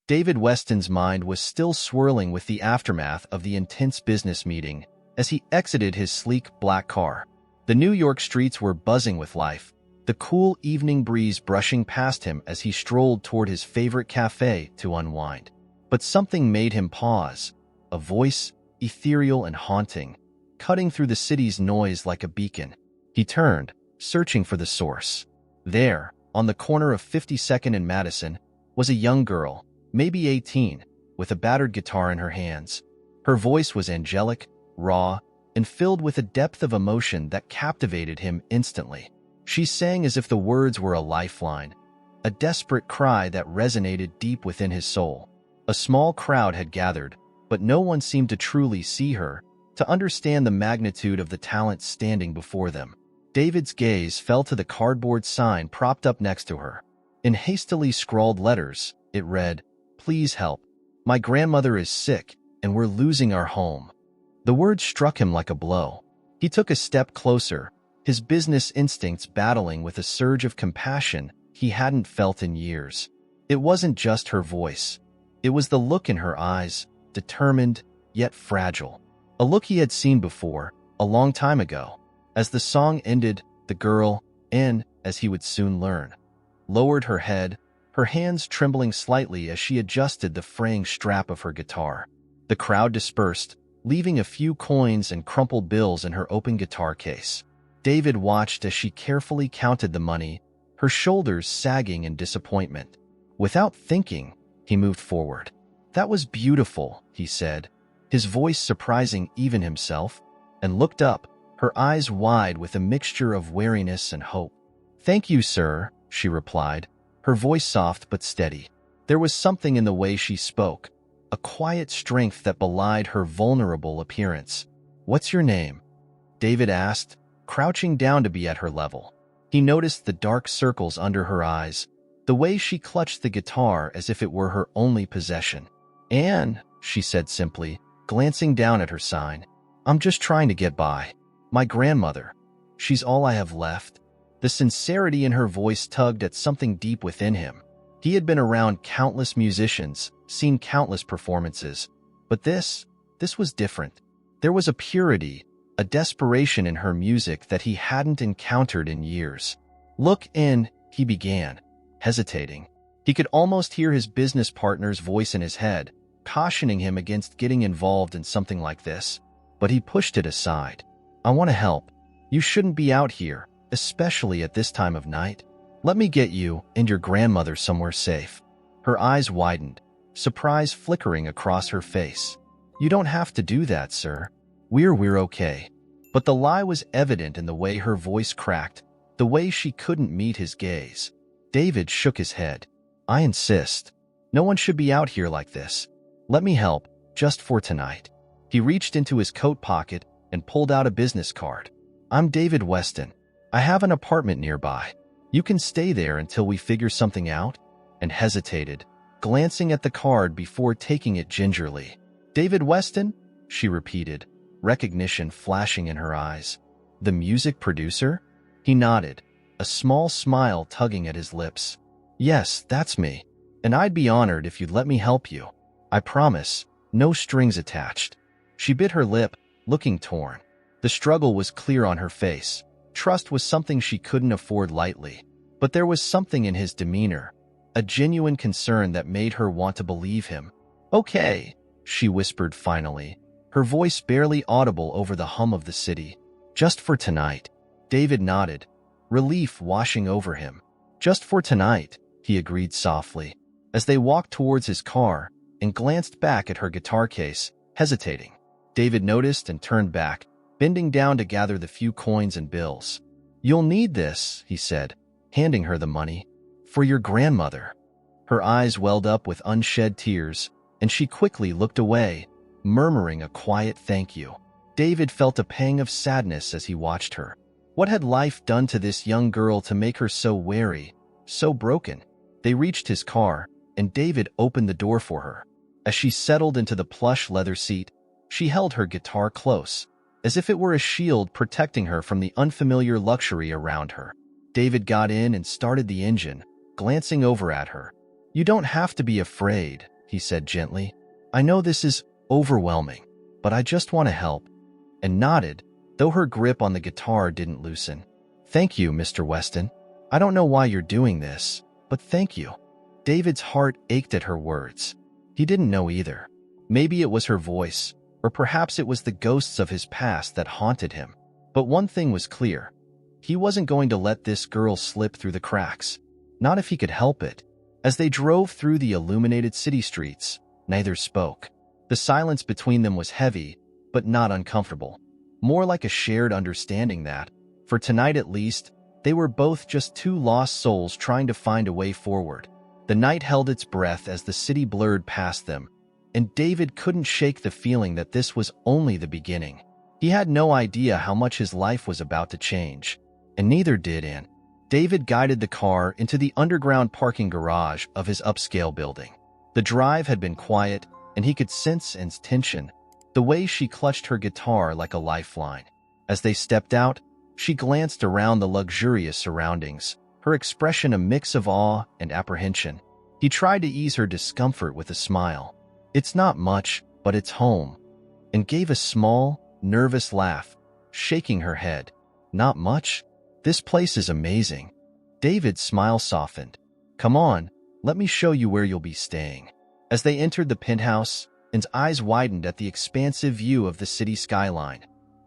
David Weston's mind was still swirling with the aftermath of the intense business meeting as he exited his sleek black car. The New York streets were buzzing with life, the cool evening breeze brushing past him as he strolled toward his favorite cafe to unwind. But something made him pause, a voice, ethereal and haunting, cutting through the city's noise like a beacon. He turned, searching for the source. There, on the corner of 52nd and Madison, was a young girl, maybe 18, with a battered guitar in her hands. Her voice was angelic, raw, and filled with a depth of emotion that captivated him instantly. She sang as if the words were a lifeline, a desperate cry that resonated deep within his soul. A small crowd had gathered, but no one seemed to truly see her, to understand the magnitude of the talent standing before them. David's gaze fell to the cardboard sign propped up next to her. In hastily scrawled letters, it read, "Please help. My grandmother is sick, and we're losing our home." The words struck him like a blow. He took a step closer, his business instincts battling with a surge of compassion he hadn't felt in years. It wasn't just her voice. It was the look in her eyes, determined, yet fragile. A look he had seen before, a long time ago. As the song ended, the girl, as he would soon learn, lowered her head, her hands trembling slightly as she adjusted the fraying strap of her guitar. The crowd dispersed, leaving a few coins and crumpled bills in her open guitar case. David watched as she carefully counted the money, her shoulders sagging in disappointment. Without thinking, he moved forward. "That was beautiful," he said, his voice surprising even himself, and looked up, her eyes wide with a mixture of wariness and hope. "Thank you, sir," she replied, her voice soft but steady. There was something in the way she spoke, a quiet strength that belied her vulnerable appearance. "What's your name?" David asked, crouching down to be at her level. He noticed the dark circles under her eyes, the way she clutched the guitar as if it were her only possession. "Anne," she said simply, glancing down at her sign. "I'm just trying to get by. My grandmother. She's all I have left." The sincerity in her voice tugged at something deep within him. He had been around countless musicians, seen countless performances, but this was different. There was a purity, a desperation in her music that he hadn't encountered in years. "Look in," he began, hesitating. He could almost hear his business partner's voice in his head, cautioning him against getting involved in something like this. But he pushed it aside. "I want to help. You shouldn't be out here, especially at this time of night. Let me get you and your grandmother somewhere safe." Her eyes widened, surprise flickering across her face. "You don't have to do that, sir. We're okay." But the lie was evident in the way her voice cracked, the way she couldn't meet his gaze. David shook his head. "I insist. No one should be out here like this. Let me help, just for tonight." He reached into his coat pocket and pulled out a business card. "I'm David Weston. I have an apartment nearby. You can stay there until we figure something out," and hesitated, glancing at the card before taking it gingerly. "David Weston?" she repeated, recognition flashing in her eyes. "The music producer?" He nodded, a small smile tugging at his lips. "Yes, that's me, and I'd be honored if you'd let me help you. I promise, no strings attached." She bit her lip, looking torn. The struggle was clear on her face. Trust was something she couldn't afford lightly. But there was something in his demeanor, a genuine concern that made her want to believe him. "Okay," she whispered finally, her voice barely audible over the hum of the city. "Just for tonight." David nodded, relief washing over him. "Just for tonight," he agreed softly, as they walked towards his car and glanced back at her guitar case, hesitating. David noticed and turned back, bending down to gather the few coins and bills. "You'll need this," he said, handing her the money. "For your grandmother." Her eyes welled up with unshed tears, and she quickly looked away, murmuring a quiet thank you. David felt a pang of sadness as he watched her. What had life done to this young girl to make her so wary, so broken? They reached his car, and David opened the door for her. As she settled into the plush leather seat, she held her guitar close, as if it were a shield protecting her from the unfamiliar luxury around her. David got in and started the engine, glancing over at her. "You don't have to be afraid," he said gently. I know this is overwhelming, but I just want to help. And nodded, though her grip on the guitar didn't loosen. Thank you, Mr. Weston. I don't know why you're doing this, but thank you. David's heart ached at her words. He didn't know either. Maybe it was her voice, or perhaps it was the ghosts of his past that haunted him. But one thing was clear. He wasn't going to let this girl slip through the cracks. Not if he could help it. As they drove through the illuminated city streets, neither spoke. The silence between them was heavy, but not uncomfortable. More like a shared understanding that, for tonight at least, they were both just two lost souls trying to find a way forward. The night held its breath as the city blurred past them, and David couldn't shake the feeling that this was only the beginning. He had no idea how much his life was about to change, and neither did Anne. David guided the car into the underground parking garage of his upscale building. The drive had been quiet, and he could sense Anne's tension, the way she clutched her guitar like a lifeline. As they stepped out, she glanced around the luxurious surroundings, her expression a mix of awe and apprehension. He tried to ease her discomfort with a smile. It's not much, but it's home, and gave a small, nervous laugh, shaking her head. Not much? This place is amazing. David's smile softened. Come on, let me show you where you'll be staying. As they entered the penthouse, Anne's eyes widened at the expansive view of the city skyline,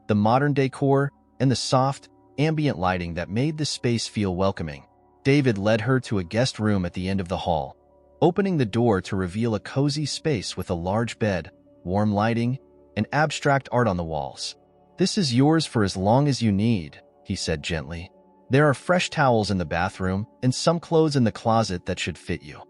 the modern decor, and the soft, ambient lighting that made the space feel welcoming. David led her to a guest room at the end of the hall, opening the door to reveal a cozy space with a large bed, warm lighting, and abstract art on the walls. This is yours for as long as you need, he said gently. There are fresh towels in the bathroom and some clothes in the closet that should fit you.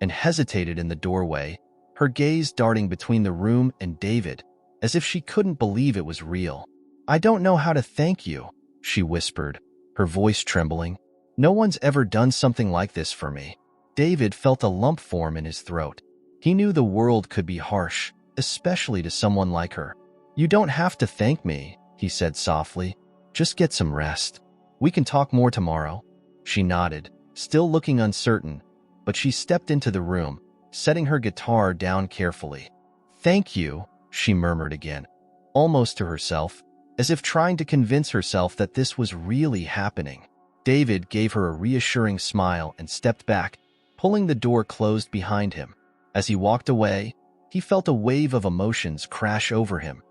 And hesitated in the doorway, her gaze darting between the room and David, as if she couldn't believe it was real. I don't know how to thank you, she whispered, her voice trembling. No one's ever done something like this for me. David felt a lump form in his throat. He knew the world could be harsh, especially to someone like her. You don't have to thank me, he said softly. Just get some rest. We can talk more tomorrow. She nodded, still looking uncertain, but she stepped into the room, setting her guitar down carefully. Thank you, she murmured again, almost to herself, as if trying to convince herself that this was really happening. David gave her a reassuring smile and stepped back, pulling the door closed behind him. As he walked away, he felt a wave of emotions crash over him.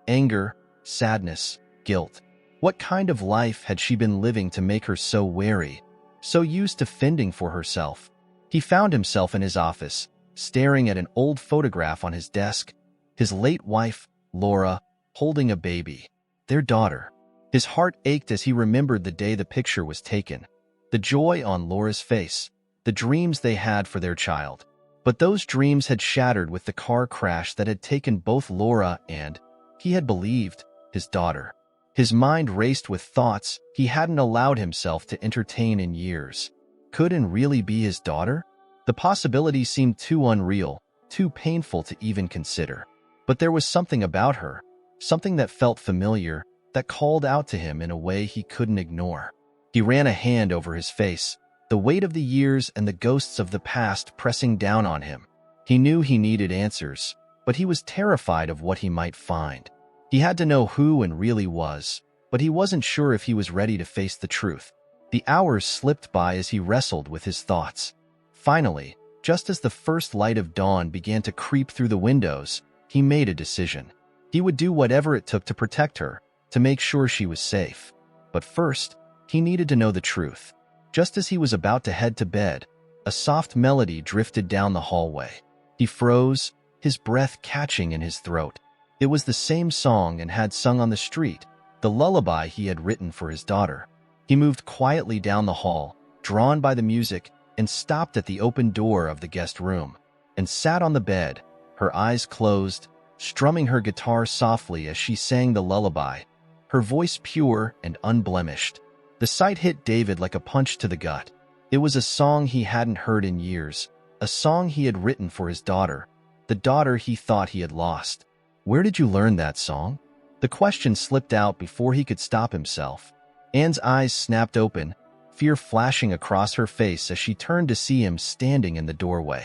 Anger, sadness, guilt. What kind of life had she been living to make her so wary, so used to fending for herself? He found himself in his office, staring at an old photograph on his desk, his late wife, Laura, holding a baby, their daughter. His heart ached as he remembered the day the picture was taken, the joy on Laura's face, the dreams they had for their child. But those dreams had shattered with the car crash that had taken both Laura and, he had believed, his daughter. His mind raced with thoughts he hadn't allowed himself to entertain in years. Could Anne really be his daughter? The possibility seemed too unreal, too painful to even consider. But there was something about her, something that felt familiar, that called out to him in a way he couldn't ignore. He ran a hand over his face, the weight of the years and the ghosts of the past pressing down on him. He knew he needed answers, but he was terrified of what he might find. He had to know who Anne really was, but he wasn't sure if he was ready to face the truth. The hours slipped by as he wrestled with his thoughts. Finally, just as the first light of dawn began to creep through the windows, he made a decision. He would do whatever it took to protect her, to make sure she was safe. But first, he needed to know the truth. Just as he was about to head to bed, a soft melody drifted down the hallway. He froze, his breath catching in his throat. It was the same song Anne had sung on the street, the lullaby he had written for his daughter. He moved quietly down the hall, drawn by the music, and stopped at the open door of the guest room, and sat on the bed, her eyes closed, strumming her guitar softly as she sang the lullaby, her voice pure and unblemished. The sight hit David like a punch to the gut. It was a song he hadn't heard in years, a song he had written for his daughter, the daughter he thought he had lost. Where did you learn that song? The question slipped out before he could stop himself. Anne's eyes snapped open, fear flashing across her face as she turned to see him standing in the doorway.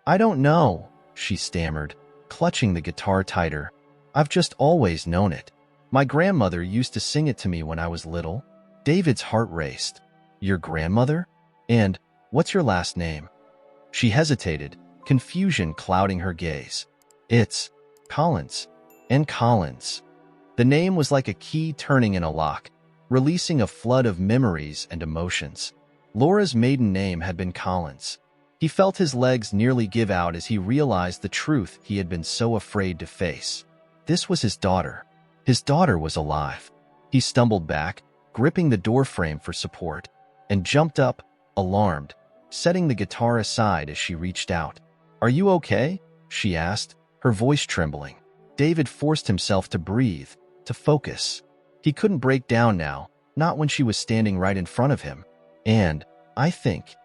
I don't know, she stammered, clutching the guitar tighter. I've just always known it. My grandmother used to sing it to me when I was little. David's heart raced. Your grandmother? And what's your last name? She hesitated, confusion clouding her gaze. It's Collins. And Collins. The name was like a key turning in a lock, releasing a flood of memories and emotions. Laura's maiden name had been Collins. He felt his legs nearly give out as he realized the truth he had been so afraid to face. This was his daughter. His daughter was alive. He stumbled back, gripping the doorframe for support, and jumped up, alarmed, setting the guitar aside as she reached out. Are you okay? She asked, her voice trembling. David forced himself to breathe, to focus. He couldn't break down now, not when she was standing right in front of him. And, I think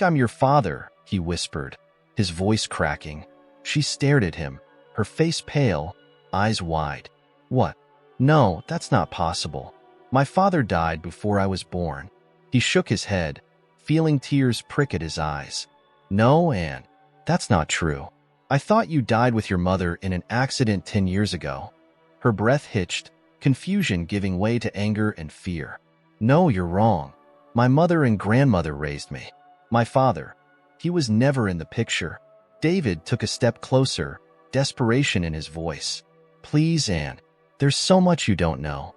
I'm your father, he whispered, his voice cracking. She stared at him, her face pale, eyes wide. What? No, that's not possible. My father died before I was born. He shook his head, feeling tears prick at his eyes. No, Anne, that's not true. I thought you died with your mother in an accident 10 years ago. Her breath hitched, confusion giving way to anger and fear. No, you're wrong. My mother and grandmother raised me. My father, he was never in the picture. David took a step closer, desperation in his voice. Please, Anne, there's so much you don't know.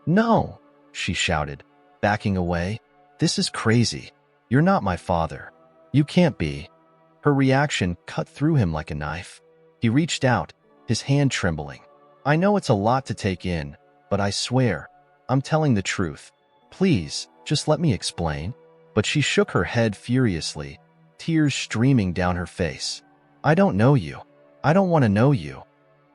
No, she shouted, backing away. This is crazy. You're not my father. You can't be. Her reaction cut through him like a knife. He reached out, his hand trembling. I know it's a lot to take in, but I swear, I'm telling the truth. Please, just let me explain. But she shook her head furiously, tears streaming down her face. I don't know you. I don't want to know you.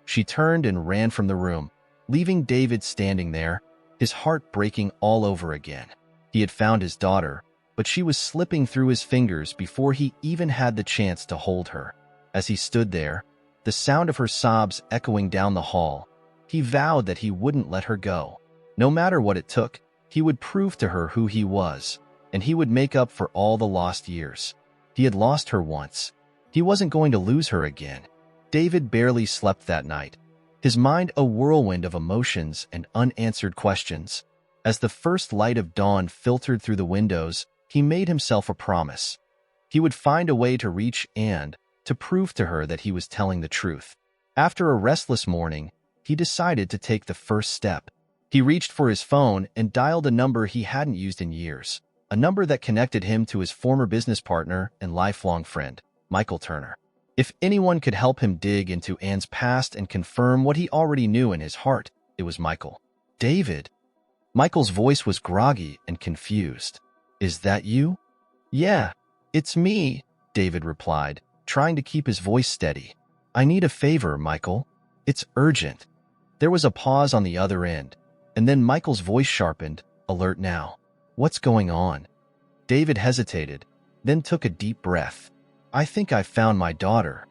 She turned and ran from the room, leaving David standing there, his heart breaking all over again. He had found his daughter, but she was slipping through his fingers before he even had the chance to hold her. As he stood there, the sound of her sobs echoing down the hall, he vowed that he wouldn't let her go. No matter what it took, he would prove to her who he was, and he would make up for all the lost years. He had lost her once. He wasn't going to lose her again. David barely slept that night, his mind a whirlwind of emotions and unanswered questions. As the first light of dawn filtered through the windows, he made himself a promise. He would find a way to reach Anne, to prove to her that he was telling the truth. After a restless morning, he decided to take the first step. He reached for his phone and dialed a number he hadn't used in years, a number that connected him to his former business partner and lifelong friend, Michael Turner. If anyone could help him dig into Anne's past and confirm what he already knew in his heart, it was Michael. David. Michael's voice was groggy and confused. Is that you? Yeah, it's me, David replied, trying to keep his voice steady. I need a favor, Michael. It's urgent. There was a pause on the other end, and then Michael's voice sharpened, alert now. What's going on? David hesitated, then took a deep breath. I think I've found my daughter.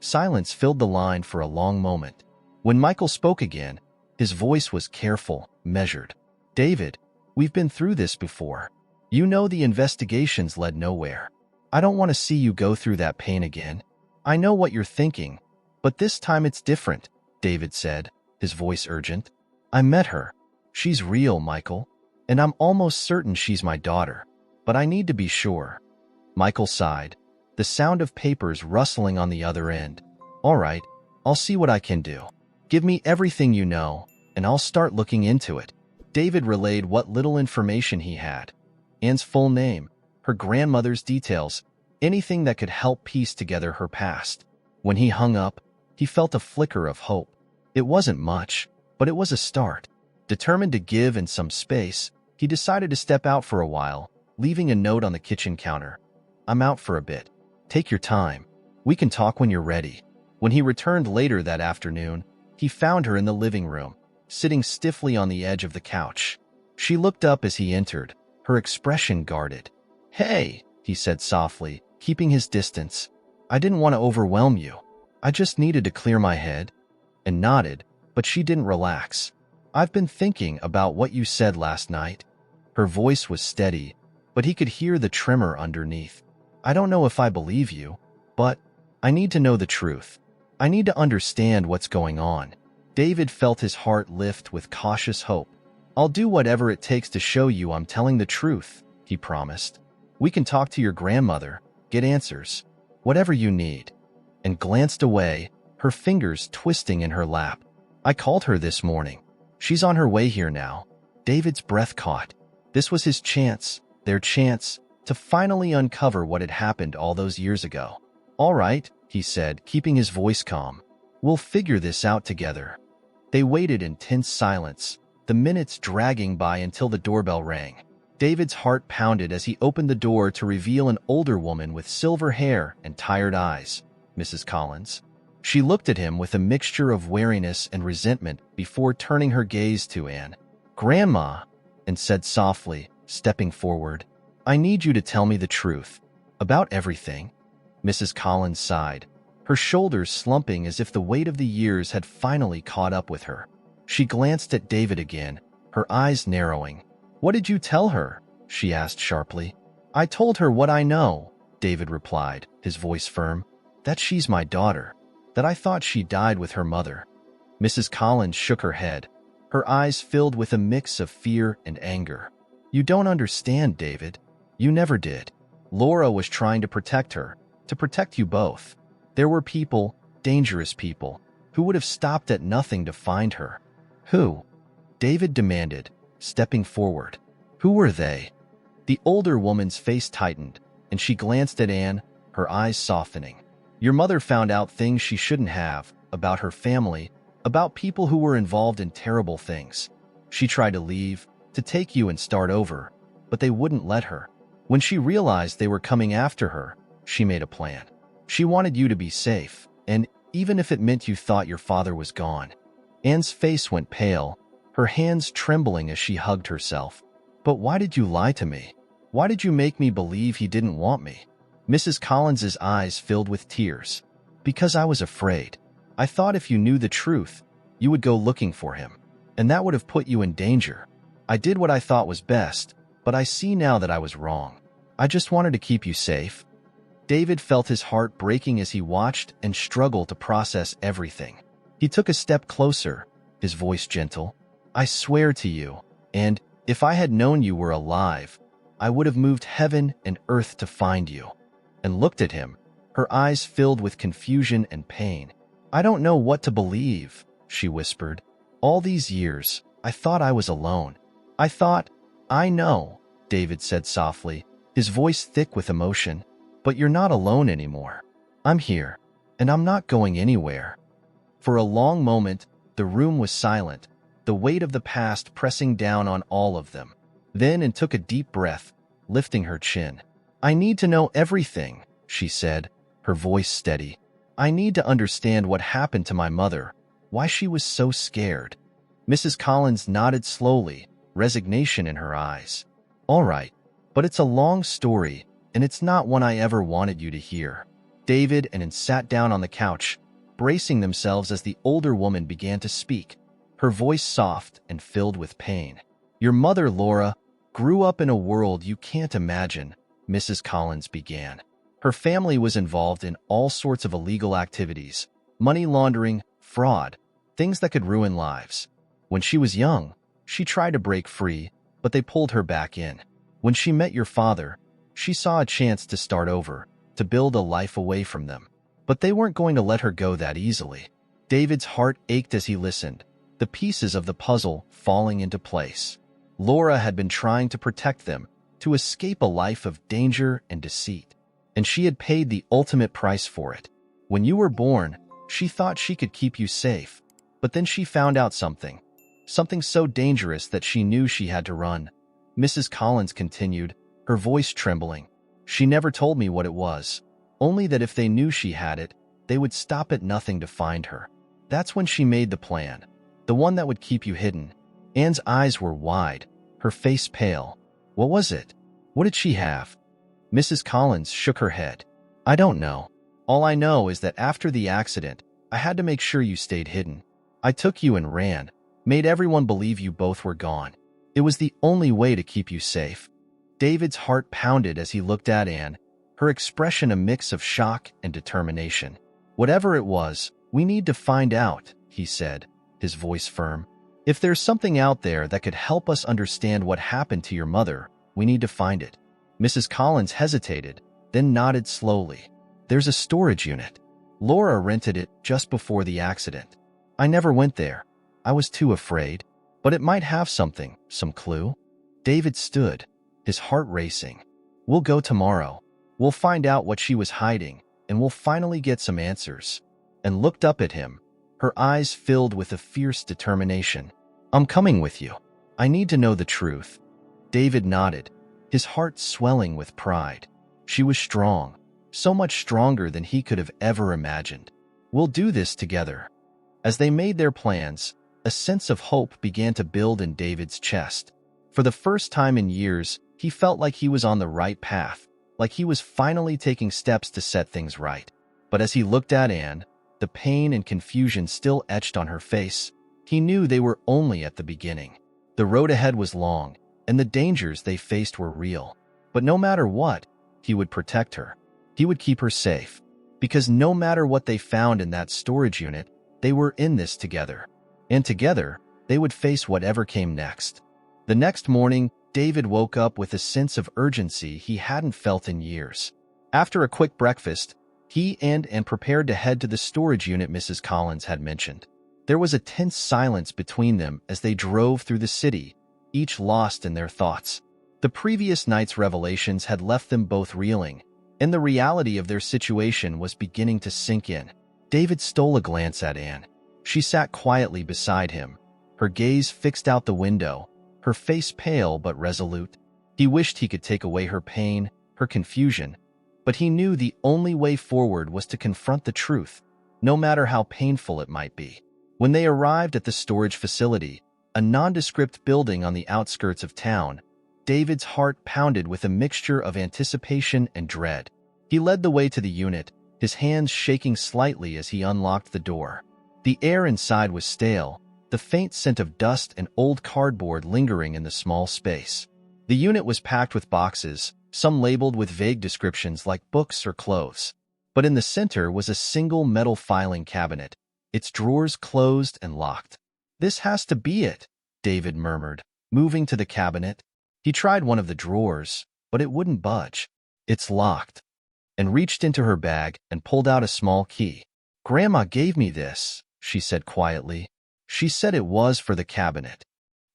Silence filled the line for a long moment. When Michael spoke again, his voice was careful, measured. David, we've been through this before. You know the investigations led nowhere. I don't want to see you go through that pain again. I know what you're thinking, but this time it's different, David said, his voice urgent. I met her. She's real, Michael, and I'm almost certain she's my daughter, but I need to be sure. Michael sighed, the sound of papers rustling on the other end. All right, I'll see what I can do. Give me everything you know, and I'll start looking into it. David relayed what little information he had. Anne's full name, her grandmother's details, anything that could help piece together her past. When he hung up, he felt a flicker of hope. It wasn't much, but it was a start. Determined to give in some space, he decided to step out for a while, leaving a note on the kitchen counter. I'm out for a bit. Take your time. We can talk when you're ready. When he returned later that afternoon, he found her in the living room, sitting stiffly on the edge of the couch. She looked up as he entered, her expression guarded. Hey, he said softly, keeping his distance. I didn't want to overwhelm you. I just needed to clear my head. And nodded, but she didn't relax. I've been thinking about what you said last night. Her voice was steady, but he could hear the tremor underneath. I don't know if I believe you. But I need to know the truth. I need to understand what's going on. David felt his heart lift with cautious hope. I'll do whatever it takes to show you I'm telling the truth, he promised. We can talk to your grandmother, get answers, whatever you need. And glanced away, her fingers twisting in her lap. I called her this morning. She's on her way here now. David's breath caught. This was his chance, their chance, to finally uncover what had happened all those years ago. All right, he said, keeping his voice calm. We'll figure this out together. They waited in tense silence, the minutes dragging by until the doorbell rang. David's heart pounded as he opened the door to reveal an older woman with silver hair and tired eyes, Mrs. Collins. She looked at him with a mixture of wariness and resentment before turning her gaze to Anne. Grandma, and said softly, stepping forward, I need you to tell me the truth. About everything. Mrs. Collins sighed, her shoulders slumping as if the weight of the years had finally caught up with her. She glanced at David again, her eyes narrowing. What did you tell her? She asked sharply. I told her what I know, David replied, his voice firm. That she's my daughter. That I thought she died with her mother. Mrs. Collins shook her head, her eyes filled with a mix of fear and anger. You don't understand, David. You never did. Laura was trying to protect her, to protect you both. There were people, dangerous people, who would have stopped at nothing to find her. Who? David demanded, stepping forward. Who were they? The older woman's face tightened, and she glanced at Anne, her eyes softening. Your mother found out things she shouldn't have, about her family, about people who were involved in terrible things. She tried to leave, to take you and start over, but they wouldn't let her. When she realized they were coming after her, she made a plan. She wanted you to be safe, and even if it meant you thought your father was gone. Anne's face went pale, her hands trembling as she hugged herself. But why did you lie to me? Why did you make me believe he didn't want me? Mrs. Collins's eyes filled with tears. Because I was afraid. I thought if you knew the truth, you would go looking for him, and that would have put you in danger. I did what I thought was best, but I see now that I was wrong. I just wanted to keep you safe. David felt his heart breaking as he watched and struggled to process everything. He took a step closer, his voice gentle. I swear to you, and if I had known you were alive, I would have moved heaven and earth to find you. And looked at him, her eyes filled with confusion and pain. I don't know what to believe, she whispered. All these years, I thought I was alone. I know, David said softly, his voice thick with emotion. But you're not alone anymore. I'm here, and I'm not going anywhere. For a long moment, the room was silent, the weight of the past pressing down on all of them. Then Anne took a deep breath, lifting her chin. I need to know everything, she said, her voice steady. I need to understand what happened to my mother, why she was so scared. Mrs. Collins nodded slowly, resignation in her eyes. All right, but it's a long story, and it's not one I ever wanted you to hear. David and Anne sat down on the couch, bracing themselves as the older woman began to speak, her voice soft and filled with pain. Your mother, Laura, grew up in a world you can't imagine, Mrs. Collins began. Her family was involved in all sorts of illegal activities, money laundering, fraud, things that could ruin lives. When she was young, she tried to break free, but they pulled her back in. When she met your father, she saw a chance to start over, to build a life away from them. But they weren't going to let her go that easily. David's heart ached as he listened, the pieces of the puzzle falling into place. Laura had been trying to protect them, to escape a life of danger and deceit. And she had paid the ultimate price for it. When you were born, she thought she could keep you safe. But then she found out something so dangerous that she knew she had to run. Mrs. Collins continued, her voice trembling. She never told me what it was, only that if they knew she had it, they would stop at nothing to find her. That's when she made the plan, the one that would keep you hidden. Anne's eyes were wide, her face pale. What was it? What did she have? Mrs. Collins shook her head. I don't know. All I know is that after the accident, I had to make sure you stayed hidden. I took you and ran, made everyone believe you both were gone. It was the only way to keep you safe. David's heart pounded as he looked at Anne, her expression a mix of shock and determination. "Whatever it was, we need to find out," he said, his voice firm. "If there's something out there that could help us understand what happened to your mother, we need to find it." Mrs. Collins hesitated, then nodded slowly. "There's a storage unit. Laura rented it just before the accident. I never went there. I was too afraid. But it might have something, some clue." David stood, his heart racing. "We'll go tomorrow. We'll find out what she was hiding, and we'll finally get some answers." And looked up at him, her eyes filled with a fierce determination. "I'm coming with you. I need to know the truth." David nodded, his heart swelling with pride. She was strong, so much stronger than he could have ever imagined. "We'll do this together." As they made their plans, a sense of hope began to build in David's chest. For the first time in years, he felt like he was on the right path, like he was finally taking steps to set things right. But as he looked at Anne, the pain and confusion still etched on her face, he knew they were only at the beginning. The road ahead was long, and the dangers they faced were real. But no matter what, he would protect her. He would keep her safe. Because no matter what they found in that storage unit, they were in this together. And together, they would face whatever came next. The next morning, David woke up with a sense of urgency he hadn't felt in years. After a quick breakfast, he and Anne prepared to head to the storage unit Mrs. Collins had mentioned. There was a tense silence between them as they drove through the city, each lost in their thoughts. The previous night's revelations had left them both reeling, and the reality of their situation was beginning to sink in. David stole a glance at Anne. She sat quietly beside him, her gaze fixed out the window, her face pale but resolute. He wished he could take away her pain, her confusion, but he knew the only way forward was to confront the truth, no matter how painful it might be. When they arrived at the storage facility, a nondescript building on the outskirts of town, David's heart pounded with a mixture of anticipation and dread. He led the way to the unit, his hands shaking slightly as he unlocked the door. The air inside was stale, the faint scent of dust and old cardboard lingering in the small space. The unit was packed with boxes, some labeled with vague descriptions like books or clothes. But in the center was a single metal filing cabinet, its drawers closed and locked. "This has to be it," David murmured, moving to the cabinet. He tried one of the drawers, but it wouldn't budge. "It's locked," and reached into her bag and pulled out a small key. "Grandma gave me this," she said quietly. "She said it was for the cabinet."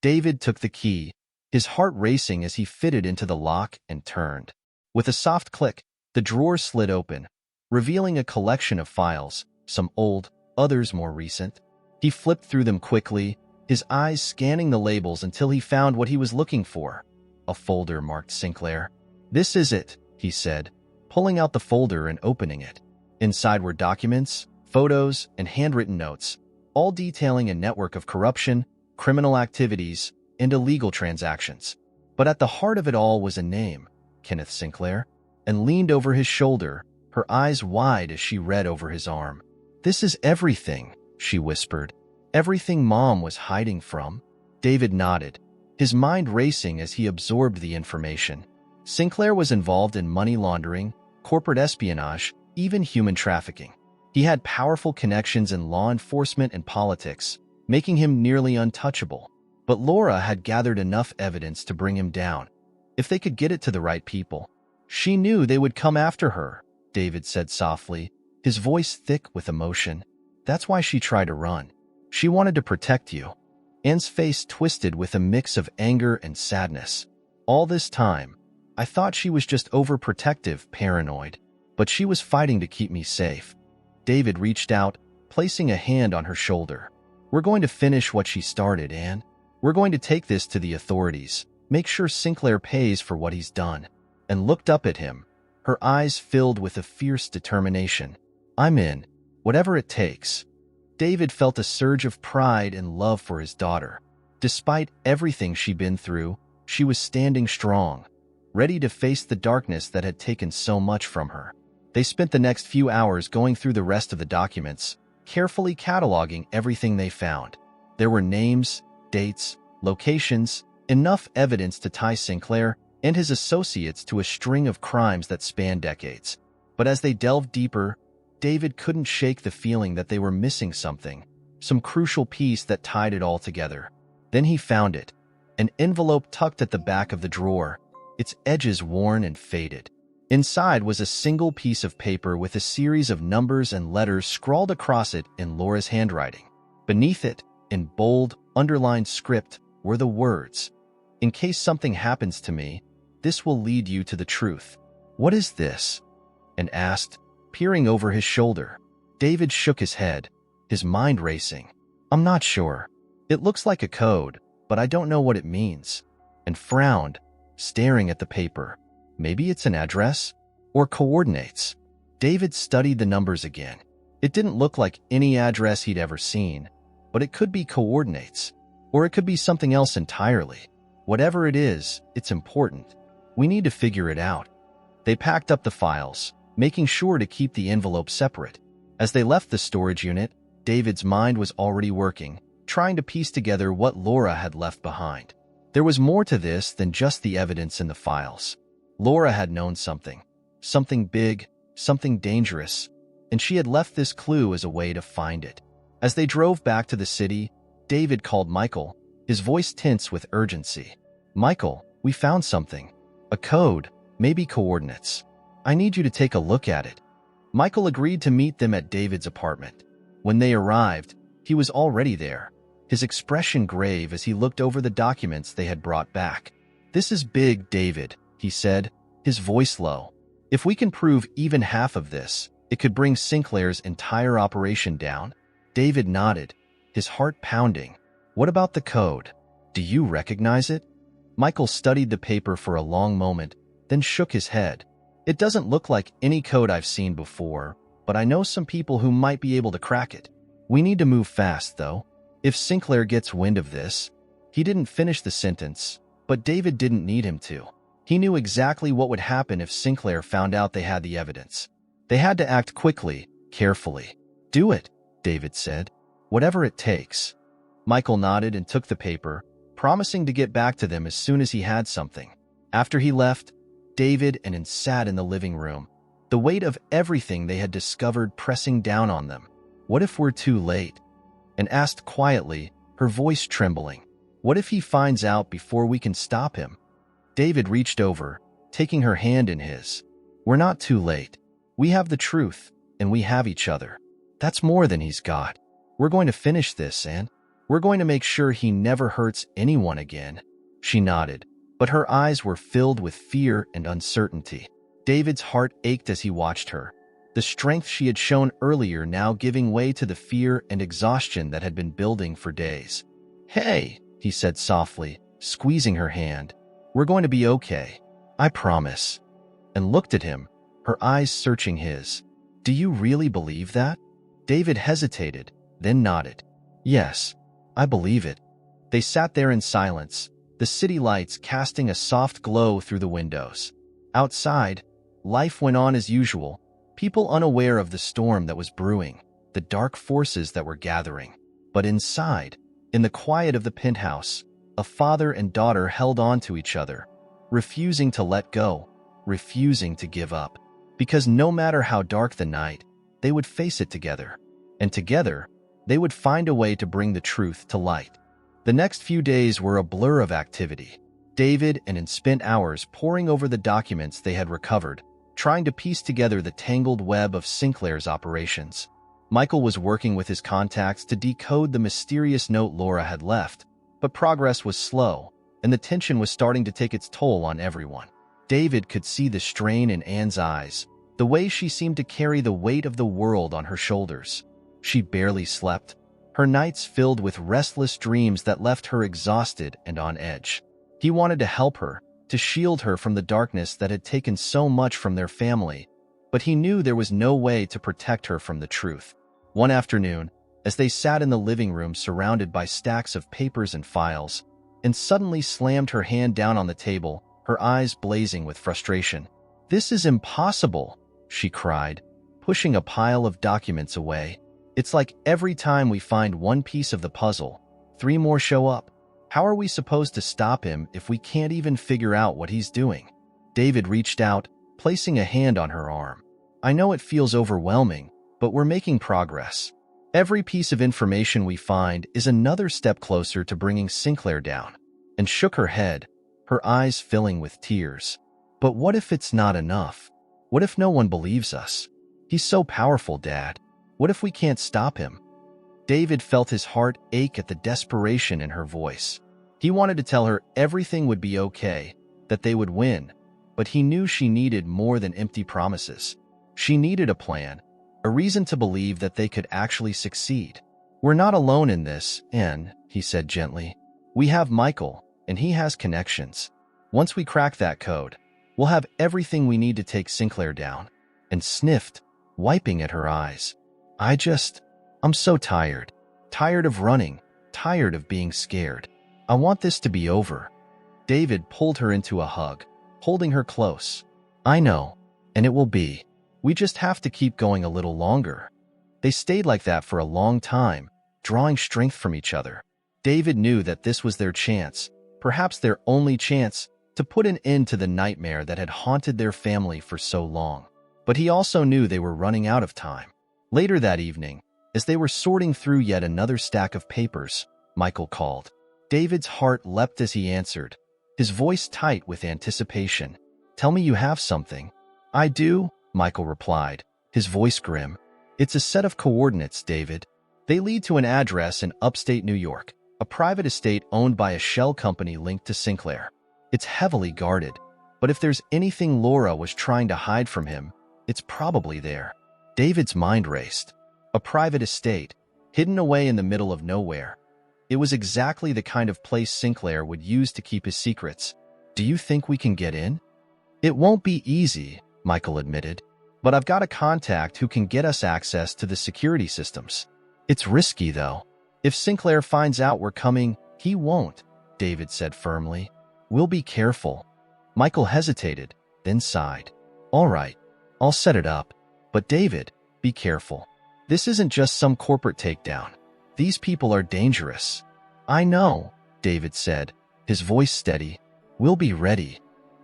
David took the key, his heart racing as he fitted into the lock and turned. With a soft click, the drawer slid open, revealing a collection of files, some old, others more recent. He flipped through them quickly, his eyes scanning the labels until he found what he was looking for. A folder marked Sinclair. "This is it," he said, pulling out the folder and opening it. Inside were documents, photos, and handwritten notes, all detailing a network of corruption, criminal activities, and illegal transactions. But at the heart of it all was a name, Kenneth Sinclair, and leaned over his shoulder, her eyes wide as she read over his arm. "This is everything," she whispered. "Everything Mom was hiding from?" David nodded, his mind racing as he absorbed the information. Sinclair was involved in money laundering, corporate espionage, even human trafficking. He had powerful connections in law enforcement and politics, making him nearly untouchable. But Laura had gathered enough evidence to bring him down. If they could get it to the right people. "She knew they would come after her," David said softly, his voice thick with emotion. "That's why she tried to run. She wanted to protect you." Anne's face twisted with a mix of anger and sadness. "All this time, I thought she was just overprotective, paranoid, but she was fighting to keep me safe." David reached out, placing a hand on her shoulder. "We're going to finish what she started, Anne. We're going to take this to the authorities, make sure Sinclair pays for what he's done." And looked up at him, her eyes filled with a fierce determination. "I'm in, whatever it takes." David felt a surge of pride and love for his daughter. Despite everything she'd been through, she was standing strong, ready to face the darkness that had taken so much from her. They spent the next few hours going through the rest of the documents, carefully cataloging everything they found. There were names, dates, locations, enough evidence to tie Sinclair, and his associates to a string of crimes that spanned decades. But as they delved deeper, David couldn't shake the feeling that they were missing something, some crucial piece that tied it all together. Then he found it, an envelope tucked at the back of the drawer, its edges worn and faded. Inside was a single piece of paper with a series of numbers and letters scrawled across it in Laura's handwriting. Beneath it, in bold, underlined script, were the words, "In case something happens to me, this will lead you to the truth." "What is this?" Anne asked, peering over his shoulder. David shook his head, his mind racing. "I'm not sure. It looks like a code, but I don't know what it means." And frowned, staring at the paper. Maybe it's an address? Or coordinates? David studied the numbers again. It didn't look like any address he'd ever seen, but it could be coordinates. Or it could be something else entirely. Whatever it is, it's important. We need to figure it out. They packed up the files, making sure to keep the envelope separate. As they left the storage unit, David's mind was already working, trying to piece together what Laura had left behind. There was more to this than just the evidence in the files. Laura had known something big, something dangerous, and she had left this clue as a way to find it. As they drove back to the city, David called Michael, his voice tense with urgency. "Michael, we found something. A code, maybe coordinates. I need you to take a look at it." Michael agreed to meet them at David's apartment. When they arrived, he was already there, his expression grave as he looked over the documents they had brought back. "This is big, David," he said, his voice low. "If we can prove even half of this, it could bring Sinclair's entire operation down." David nodded, his heart pounding. "What about the code? Do you recognize it?" Michael studied the paper for a long moment, then shook his head. "It doesn't look like any code I've seen before, but I know some people who might be able to crack it. We need to move fast, though. If Sinclair gets wind of this..." He didn't finish the sentence, but David didn't need him to. He knew exactly what would happen if Sinclair found out they had the evidence. They had to act quickly, carefully. "Do it," David said. "Whatever it takes." Michael nodded and took the paper, promising to get back to them as soon as he had something. After he left, David and Anne sat in the living room, the weight of everything they had discovered pressing down on them. "What if we're too late?" Anne asked quietly, her voice trembling. "What if he finds out before we can stop him?" David reached over, taking her hand in his. "We're not too late. We have the truth, and we have each other. That's more than he's got. We're going to finish this, Anne. We're going to make sure he never hurts anyone again." She nodded, but her eyes were filled with fear and uncertainty. David's heart ached as he watched her, the strength she had shown earlier now giving way to the fear and exhaustion that had been building for days. "Hey," he said softly, squeezing her hand. "We're going to be okay. I promise." And looked at him, her eyes searching his. "Do you really believe that?" David hesitated, then nodded. "Yes, I believe it." They sat there in silence, the city lights casting a soft glow through the windows. Outside, life went on as usual, people unaware of the storm that was brewing, the dark forces that were gathering. But inside, in the quiet of the penthouse, a father and daughter held on to each other, refusing to let go, refusing to give up. Because no matter how dark the night, they would face it together. And together, they would find a way to bring the truth to light. The next few days were a blur of activity. David and Anne spent hours poring over the documents they had recovered, trying to piece together the tangled web of Sinclair's operations. Michael was working with his contacts to decode the mysterious note Laura had left, but progress was slow, and the tension was starting to take its toll on everyone. David could see the strain in Anne's eyes, the way she seemed to carry the weight of the world on her shoulders. She barely slept, her nights filled with restless dreams that left her exhausted and on edge. He wanted to help her, to shield her from the darkness that had taken so much from their family, but he knew there was no way to protect her from the truth. One afternoon, as they sat in the living room surrounded by stacks of papers and files, Anne suddenly slammed her hand down on the table, her eyes blazing with frustration. "This is impossible," she cried, pushing a pile of documents away. "It's like every time we find one piece of the puzzle, 3 more show up." How are we supposed to stop him if we can't even figure out what he's doing? David reached out, placing a hand on her arm. I know it feels overwhelming, but we're making progress. Every piece of information we find is another step closer to bringing Sinclair down. And shook her head, her eyes filling with tears. But what if it's not enough? What if no one believes us? He's so powerful, Dad. What if we can't stop him? David felt his heart ache at the desperation in her voice. He wanted to tell her everything would be okay, that they would win, but he knew she needed more than empty promises. She needed a plan, a reason to believe that they could actually succeed. We're not alone in this, and, he said gently, we have Michael, and he has connections. Once we crack that code, we'll have everything we need to take Sinclair down. And sniffed, wiping at her eyes. I'm so tired. Tired of running. Tired of being scared. I want this to be over. David pulled her into a hug, holding her close. I know, and it will be. We just have to keep going a little longer. They stayed like that for a long time, drawing strength from each other. David knew that this was their chance, perhaps their only chance, to put an end to the nightmare that had haunted their family for so long. But he also knew they were running out of time. Later that evening, as they were sorting through yet another stack of papers, Michael called. David's heart leapt as he answered, his voice tight with anticipation. Tell me you have something. I do, Michael replied, his voice grim. It's a set of coordinates, David. They lead to an address in upstate New York, a private estate owned by a shell company linked to Sinclair. It's heavily guarded, but if there's anything Laura was trying to hide from him, it's probably there. David's mind raced. A private estate, hidden away in the middle of nowhere. It was exactly the kind of place Sinclair would use to keep his secrets. Do you think we can get in? It won't be easy, Michael admitted, but I've got a contact who can get us access to the security systems. It's risky, though. If Sinclair finds out we're coming, he won't, David said firmly. We'll be careful. Michael hesitated, then sighed. All right, I'll set it up. But David, be careful. This isn't just some corporate takedown. These people are dangerous. I know, David said, his voice steady. We'll be ready.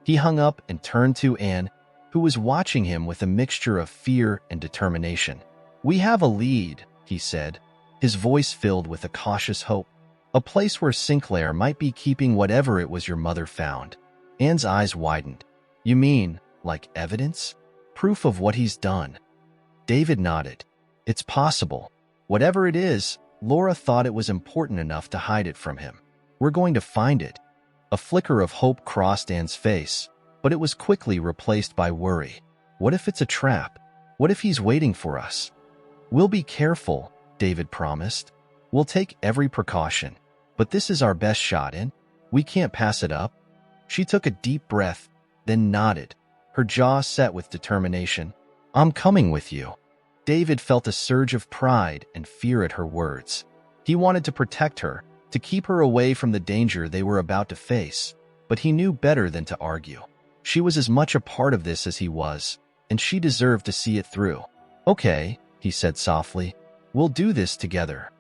He hung up and turned to Anne, who was watching him with a mixture of fear and determination. We have a lead, he said, his voice filled with a cautious hope. A place where Sinclair might be keeping whatever it was your mother found. Anne's eyes widened. You mean, like evidence? Proof of what he's done? David nodded. It's possible. Whatever it is, Laura thought it was important enough to hide it from him. We're going to find it. A flicker of hope crossed Anne's face, but it was quickly replaced by worry. What if it's a trap? What if he's waiting for us? We'll be careful, David promised. We'll take every precaution. But this is our best shot, and we can't pass it up. She took a deep breath, then nodded, her jaw set with determination. I'm coming with you. David felt a surge of pride and fear at her words. He wanted to protect her, to keep her away from the danger they were about to face, but he knew better than to argue. She was as much a part of this as he was, and she deserved to see it through. Okay, he said softly, we'll do this together.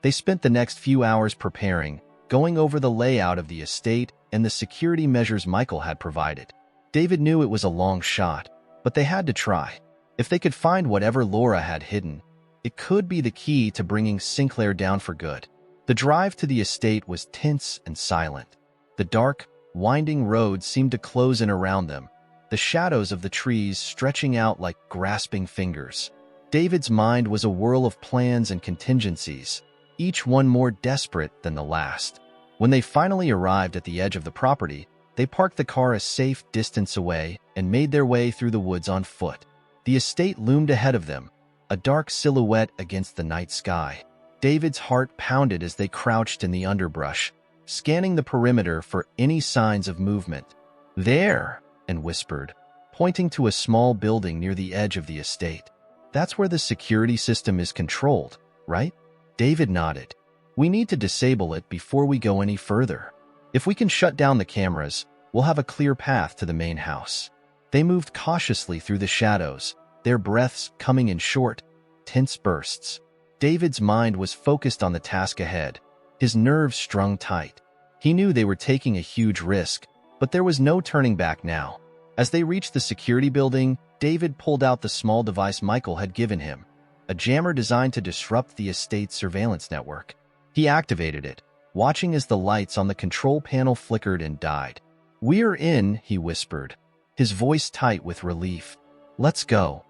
They spent the next few hours preparing, going over the layout of the estate and the security measures Michael had provided. David knew it was a long shot, but they had to try. If they could find whatever Laura had hidden, it could be the key to bringing Sinclair down for good. The drive to the estate was tense and silent. The dark, winding road seemed to close in around them, the shadows of the trees stretching out like grasping fingers. David's mind was a whirl of plans and contingencies, each one more desperate than the last. When they finally arrived at the edge of the property, they parked the car a safe distance away and made their way through the woods on foot. The estate loomed ahead of them, a dark silhouette against the night sky. David's heart pounded as they crouched in the underbrush, scanning the perimeter for any signs of movement. There, Anne whispered, pointing to a small building near the edge of the estate. That's where the security system is controlled, right? David nodded. We need to disable it before we go any further. If we can shut down the cameras, we'll have a clear path to the main house. They moved cautiously through the shadows, their breaths coming in short, tense bursts. David's mind was focused on the task ahead, his nerves strung tight. He knew they were taking a huge risk, but there was no turning back now. As they reached the security building, David pulled out the small device Michael had given him, a jammer designed to disrupt the estate's surveillance network. He activated it, watching as the lights on the control panel flickered and died. "We're in," he whispered, his voice tight with relief. "Let's go."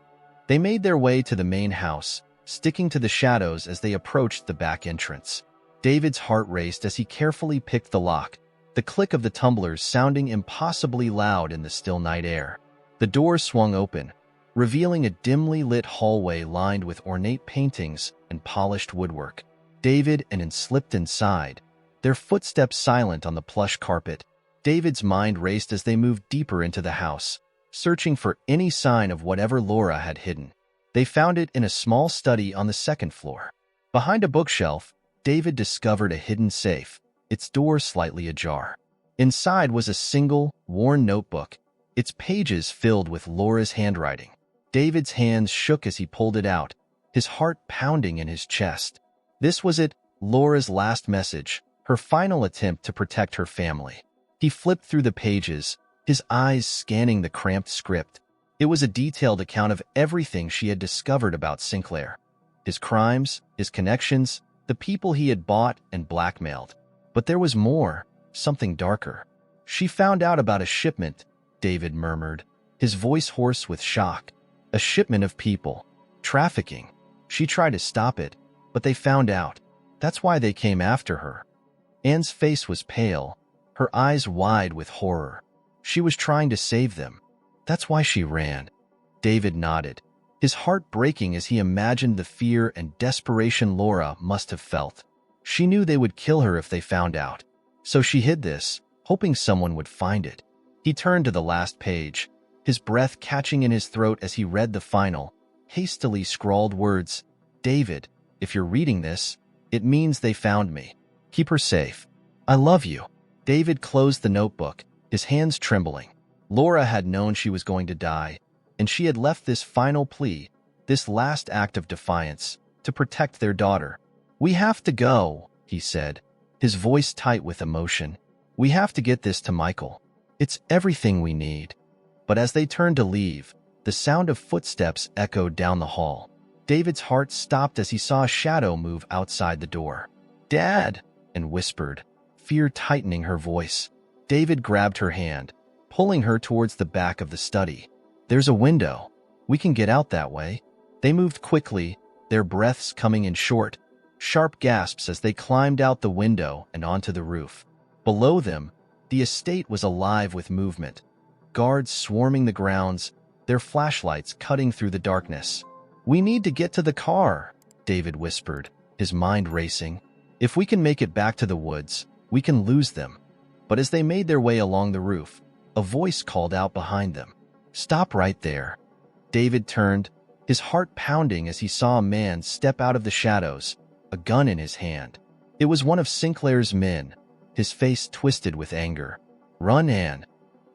They made their way to the main house, sticking to the shadows as they approached the back entrance. David's heart raced as he carefully picked the lock, the click of the tumblers sounding impossibly loud in the still night air. The door swung open, revealing a dimly lit hallway lined with ornate paintings and polished woodwork. David and Anne slipped inside, their footsteps silent on the plush carpet. David's mind raced as they moved deeper into the house, searching for any sign of whatever Laura had hidden. They found it in a small study on the second floor. Behind a bookshelf, David discovered a hidden safe, its door slightly ajar. Inside was a single, worn notebook, its pages filled with Laura's handwriting. David's hands shook as he pulled it out, his heart pounding in his chest. This was it, Laura's last message, her final attempt to protect her family. He flipped through the pages, his eyes scanning the cramped script. It was a detailed account of everything she had discovered about Sinclair. His crimes, his connections, the people he had bought and blackmailed. But there was more, something darker. "She found out about a shipment," David murmured, his voice hoarse with shock. "A shipment of people. Trafficking. She tried to stop it, but they found out. That's why they came after her." Anne's face was pale, her eyes wide with horror. She was trying to save them. That's why she ran. David nodded, his heart breaking as he imagined the fear and desperation Laura must have felt. She knew they would kill her if they found out. So she hid this, hoping someone would find it. He turned to the last page, his breath catching in his throat as he read the final, hastily scrawled words. "David, if you're reading this, it means they found me. Keep her safe. I love you." David closed the notebook, his hands trembling. Laura had known she was going to die, and she had left this final plea, this last act of defiance, to protect their daughter. "We have to go," he said, his voice tight with emotion. "We have to get this to Michael. It's everything we need." But as they turned to leave, the sound of footsteps echoed down the hall. David's heart stopped as he saw a shadow move outside the door. "Dad!" Anne whispered, fear tightening her voice. David grabbed her hand, pulling her towards the back of the study. "There's a window. We can get out that way." They moved quickly, their breaths coming in short, sharp gasps as they climbed out the window and onto the roof. Below them, the estate was alive with movement. Guards swarming the grounds, their flashlights cutting through the darkness. "We need to get to the car," David whispered, his mind racing. "If we can make it back to the woods, we can lose them." But as they made their way along the roof, a voice called out behind them. "Stop right there." David turned, his heart pounding as he saw a man step out of the shadows, a gun in his hand. It was one of Sinclair's men, his face twisted with anger. "Run, Anne,"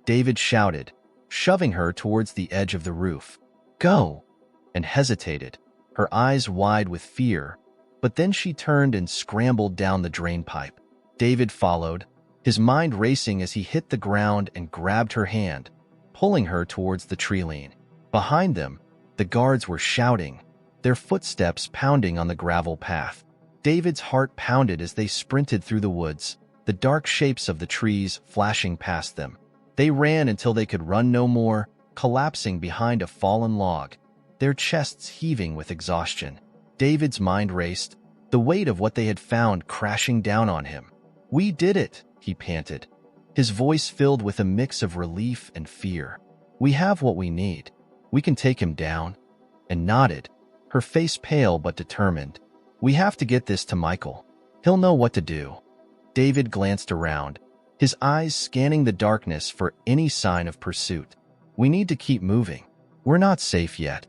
David shouted, shoving her towards the edge of the roof. "Go," and hesitated, her eyes wide with fear, but then she turned and scrambled down the drainpipe. David followed, his mind racing as he hit the ground and grabbed her hand, pulling her towards the tree-line. Behind them, the guards were shouting, their footsteps pounding on the gravel path. David's heart pounded as they sprinted through the woods, the dark shapes of the trees flashing past them. They ran until they could run no more, collapsing behind a fallen log, their chests heaving with exhaustion. David's mind raced, the weight of what they had found crashing down on him. "We did it," he panted, his voice filled with a mix of relief and fear. "We have what we need. We can take him down." And nodded, her face pale but determined. "We have to get this to Michael. He'll know what to do." David glanced around, his eyes scanning the darkness for any sign of pursuit. "We need to keep moving. We're not safe yet."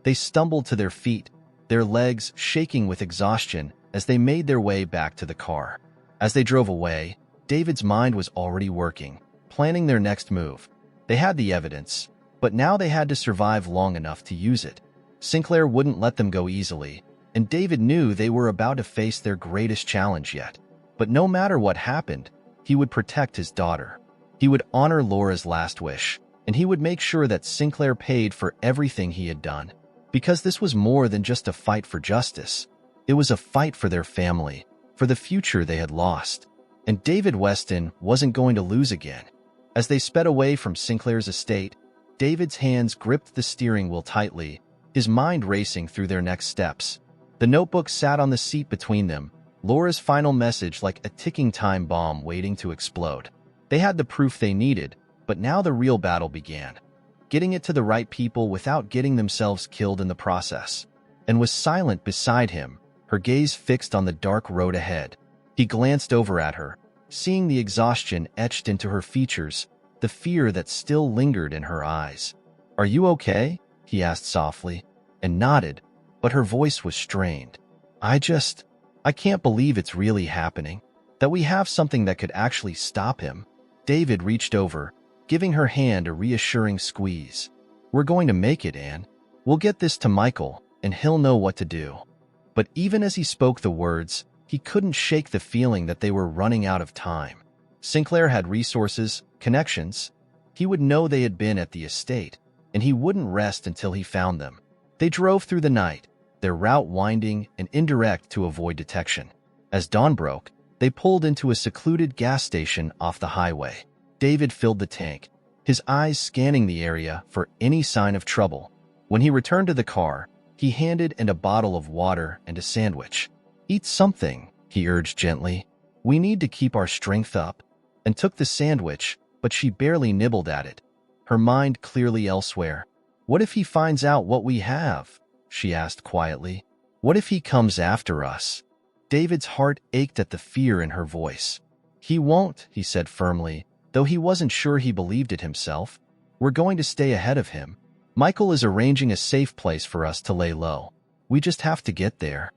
They stumbled to their feet, their legs shaking with exhaustion as they made their way back to the car. As they drove away, David's mind was already working, planning their next move. They had the evidence, but now they had to survive long enough to use it. Sinclair wouldn't let them go easily, and David knew they were about to face their greatest challenge yet. But no matter what happened, He would protect his daughter. He would honor Laura's last wish, and he would make sure that Sinclair paid for everything he had done. Because this was more than just a fight for justice. It was a fight for their family, for the future they had lost. And David Weston wasn't going to lose again. As they sped away from Sinclair's estate, David's hands gripped the steering wheel tightly, his mind racing through their next steps. The notebook sat on the seat between them, Laura's final message like a ticking time bomb waiting to explode. They had the proof they needed, but now the real battle began. Getting it to the right people without getting themselves killed in the process. And was silent beside him, her gaze fixed on the dark road ahead. He glanced over at her, seeing the exhaustion etched into her features, the fear that still lingered in her eyes. "Are you okay?" he asked softly, and nodded, but her voice was strained. I can't believe it's really happening, that we have something that could actually stop him." David reached over, giving her hand a reassuring squeeze. "We're going to make it, Anne. We'll get this to Michael, and he'll know what to do." But even as he spoke the words, he couldn't shake the feeling that they were running out of time. Sinclair had resources, connections. He would know they had been at the estate, and he wouldn't rest until he found them. They drove through the night, their route winding and indirect to avoid detection. As dawn broke, they pulled into a secluded gas station off the highway. David filled the tank, his eyes scanning the area for any sign of trouble. When he returned to the car, he handed Anne a bottle of water and a sandwich. "Eat something," he urged gently. "We need to keep our strength up." And took the sandwich, but she barely nibbled at it, her mind clearly elsewhere. "What if he finds out what we have?" she asked quietly. "What if he comes after us?" David's heart ached at the fear in her voice. "He won't," he said firmly, though he wasn't sure he believed it himself. "We're going to stay ahead of him. Michael is arranging a safe place for us to lay low. We just have to get there."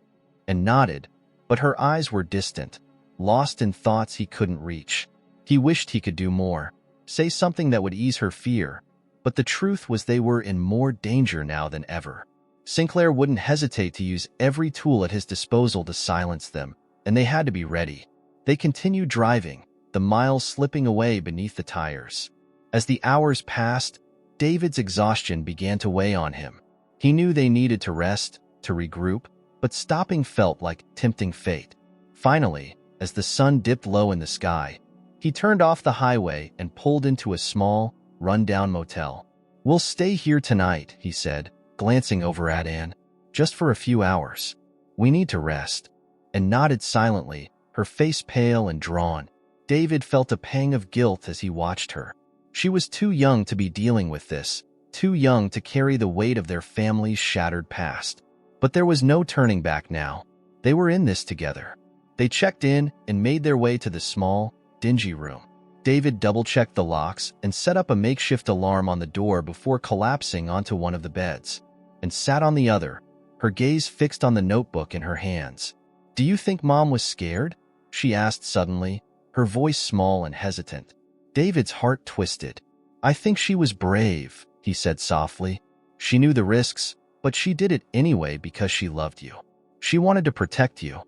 And nodded, but her eyes were distant, lost in thoughts he couldn't reach. He wished he could do more, say something that would ease her fear, but the truth was they were in more danger now than ever. Sinclair wouldn't hesitate to use every tool at his disposal to silence them, and they had to be ready. They continued driving, the miles slipping away beneath the tires. As the hours passed, David's exhaustion began to weigh on him. He knew they needed to rest, to regroup, but stopping felt like tempting fate. Finally, as the sun dipped low in the sky, he turned off the highway and pulled into a small, run-down motel. "We'll stay here tonight," he said, glancing over at Anne. "Just for a few hours. We need to rest." And nodded silently, her face pale and drawn. David felt a pang of guilt as he watched her. She was too young to be dealing with this, too young to carry the weight of their family's shattered past. But there was no turning back now. They were in this together. They checked in and made their way to the small, dingy room. David double-checked the locks and set up a makeshift alarm on the door before collapsing onto one of the beds, and sat on the other, her gaze fixed on the notebook in her hands. "Do you think Mom was scared?" she asked suddenly, her voice small and hesitant. David's heart twisted. "I think she was brave," he said softly. "She knew the risks, but she did it anyway because she loved you. She wanted to protect you."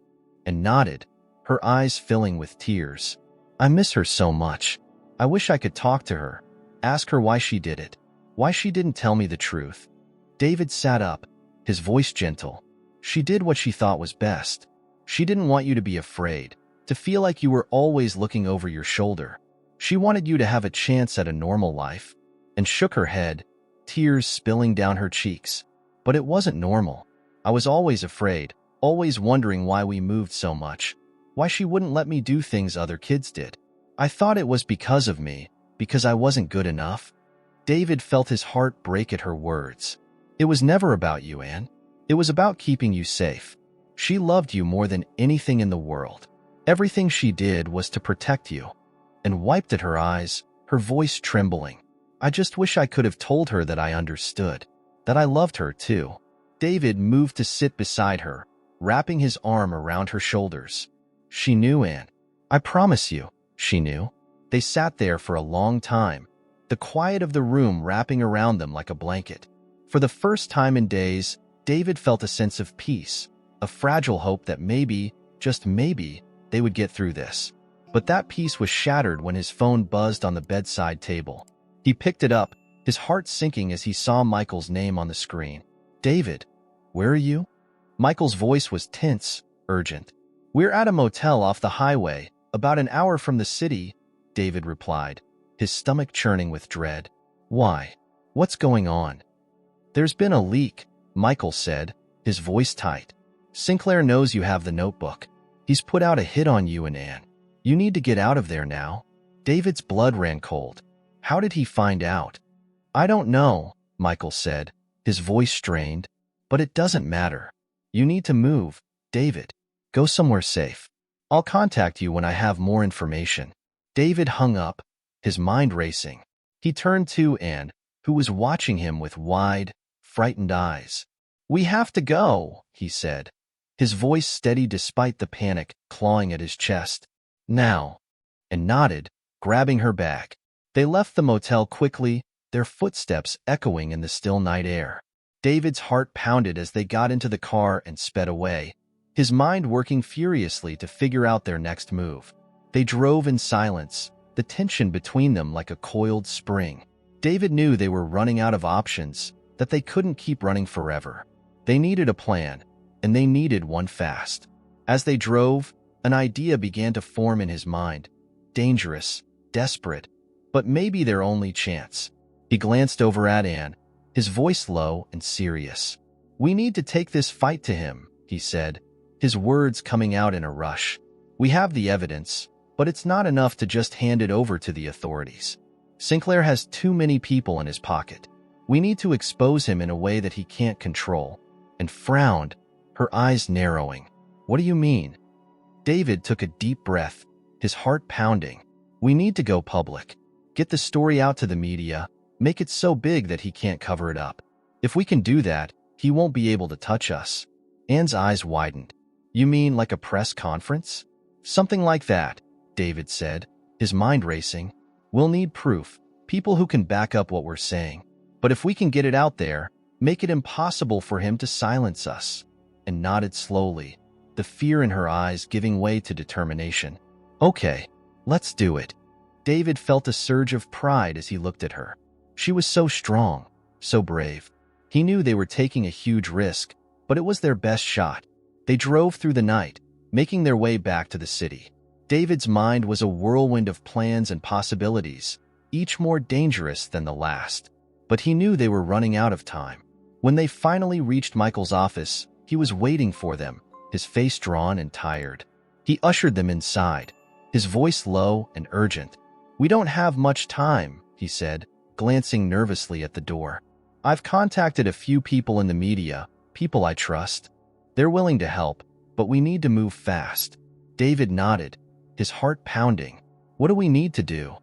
And nodded, her eyes filling with tears. "I miss her so much. I wish I could talk to her, ask her why she did it, why she didn't tell me the truth." David sat up, his voice gentle. "She did what she thought was best. She didn't want you to be afraid, to feel like you were always looking over your shoulder. She wanted you to have a chance at a normal life." And shook her head, tears spilling down her cheeks. "But it wasn't normal. I was always afraid, always wondering why we moved so much. Why she wouldn't let me do things other kids did. I thought it was because of me, because I wasn't good enough." David felt his heart break at her words. "It was never about you, Anne. It was about keeping you safe. She loved you more than anything in the world. Everything she did was to protect you." And wiped at her eyes, her voice trembling. "I just wish I could have told her that I understood, that I loved her too." David moved to sit beside her, wrapping his arm around her shoulders. "She knew, Anne. I promise you, she knew." They sat there for a long time, the quiet of the room wrapping around them like a blanket. For the first time in days, David felt a sense of peace, a fragile hope that maybe, just maybe, they would get through this. But that peace was shattered when his phone buzzed on the bedside table. He picked it up, his heart sinking as he saw Michael's name on the screen. "David, where are you?" Michael's voice was tense, urgent. "We're at a motel off the highway, about an hour from the city," David replied, his stomach churning with dread. "Why? What's going on?" "There's been a leak," Michael said, his voice tight. "Sinclair knows you have the notebook. He's put out a hit on you and Anne. You need to get out of there now." David's blood ran cold. How did he find out? "I don't know," Michael said, his voice strained. "But it doesn't matter. You need to move, David. Go somewhere safe. I'll contact you when I have more information." David hung up, his mind racing. He turned to Anne, who was watching him with wide, frightened eyes. "We have to go," he said, his voice steady despite the panic clawing at his chest. "Now," and nodded, grabbing her bag. They left the motel quickly, their footsteps echoing in the still night air. David's heart pounded as they got into the car and sped away, his mind working furiously to figure out their next move. They drove in silence, the tension between them like a coiled spring. David knew they were running out of options, that they couldn't keep running forever. They needed a plan, and they needed one fast. As they drove, an idea began to form in his mind. Dangerous, desperate, but maybe their only chance. He glanced over at Anne, his voice low and serious. "We need to take this fight to him," he said, his words coming out in a rush. "We have the evidence, but it's not enough to just hand it over to the authorities. Sinclair has too many people in his pocket. We need to expose him in a way that he can't control." And frowned, her eyes narrowing. "What do you mean?" David took a deep breath, his heart pounding. "We need to go public. Get the story out to the media, make it so big that he can't cover it up. If we can do that, he won't be able to touch us." Anne's eyes widened. "You mean like a press conference?" "Something like that," David said, his mind racing. "We'll need proof, people who can back up what we're saying. But if we can get it out there, make it impossible for him to silence us." And nodded slowly, the fear in her eyes giving way to determination. "Okay, let's do it." David felt a surge of pride as he looked at her. She was so strong, so brave. He knew they were taking a huge risk, but it was their best shot. They drove through the night, making their way back to the city. David's mind was a whirlwind of plans and possibilities, each more dangerous than the last. But he knew they were running out of time. When they finally reached Michael's office, he was waiting for them, his face drawn and tired. He ushered them inside, his voice low and urgent. "We don't have much time," he said, glancing nervously at the door. "I've contacted a few people in the media, people I trust. They're willing to help, but we need to move fast." David nodded, his heart pounding. "What do we need to do?"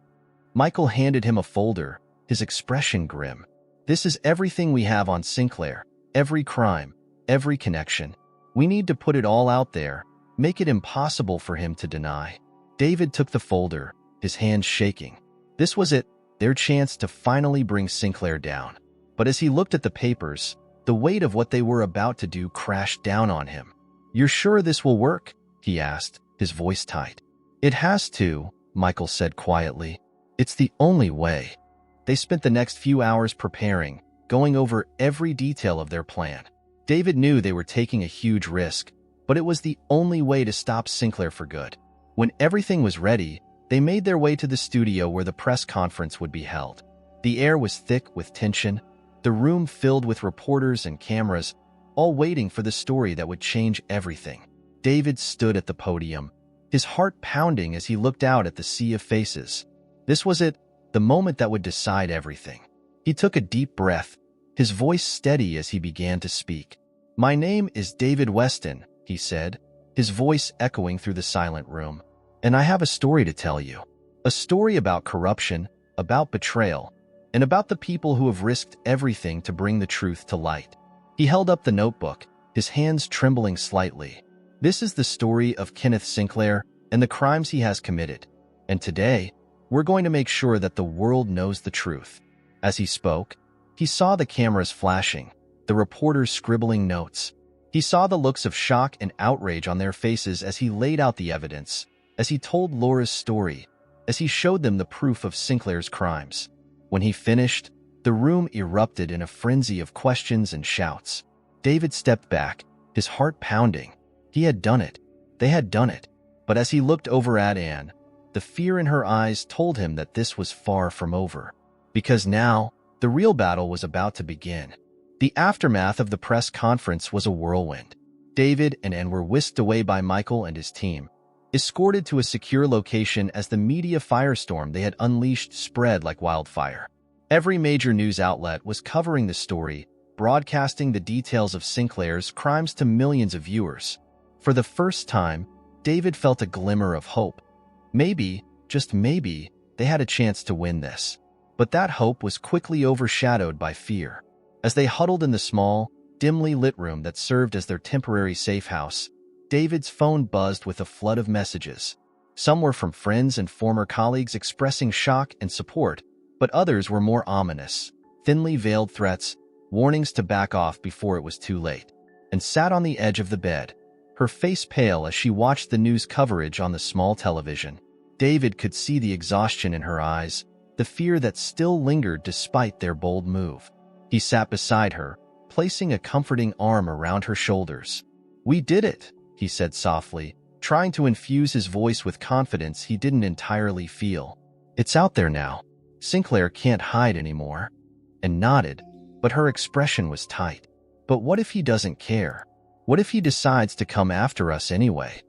Michael handed him a folder, his expression grim. "This is everything we have on Sinclair, every crime, every connection. We need to put it all out there, make it impossible for him to deny." David took the folder, his hands shaking. This was it, their chance to finally bring Sinclair down. But as he looked at the papers, the weight of what they were about to do crashed down on him. "You're sure this will work?" he asked, his voice tight. "It has to," Michael said quietly. "It's the only way." They spent the next few hours preparing, going over every detail of their plan. David knew they were taking a huge risk, but it was the only way to stop Sinclair for good. When everything was ready, they made their way to the studio where the press conference would be held. The air was thick with tension, the room filled with reporters and cameras, all waiting for the story that would change everything. David stood at the podium, his heart pounding as he looked out at the sea of faces. This was it, the moment that would decide everything. He took a deep breath, his voice steady as he began to speak. "My name is David Weston," he said, his voice echoing through the silent room. "And I have a story to tell you. A story about corruption, about betrayal, and about the people who have risked everything to bring the truth to light." He held up the notebook, his hands trembling slightly. "This is the story of Kenneth Sinclair and the crimes he has committed. And today, we're going to make sure that the world knows the truth." As he spoke, he saw the cameras flashing, the reporters scribbling notes. He saw the looks of shock and outrage on their faces as he laid out the evidence, as he told Laura's story, as he showed them the proof of Sinclair's crimes. When he finished, the room erupted in a frenzy of questions and shouts. David stepped back, his heart pounding. He had done it. They had done it. But as he looked over at Anne, the fear in her eyes told him that this was far from over. Because now, the real battle was about to begin. The aftermath of the press conference was a whirlwind. David and Anne were whisked away by Michael and his team, escorted to a secure location as the media firestorm they had unleashed spread like wildfire. Every major news outlet was covering the story, broadcasting the details of Sinclair's crimes to millions of viewers. For the first time, David felt a glimmer of hope. Maybe, just maybe, they had a chance to win this. But that hope was quickly overshadowed by fear. As they huddled in the small, dimly lit room that served as their temporary safe house, David's phone buzzed with a flood of messages. Some were from friends and former colleagues expressing shock and support, but others were more ominous, thinly veiled threats, warnings to back off before it was too late. And sat on the edge of the bed, her face pale as she watched the news coverage on the small television. David could see the exhaustion in her eyes, the fear that still lingered despite their bold move. He sat beside her, placing a comforting arm around her shoulders. "We did it," he said softly, trying to infuse his voice with confidence he didn't entirely feel. "It's out there now. Sinclair can't hide anymore." And nodded, but her expression was tight. "But what if he doesn't care? What if he decides to come after us anyway?"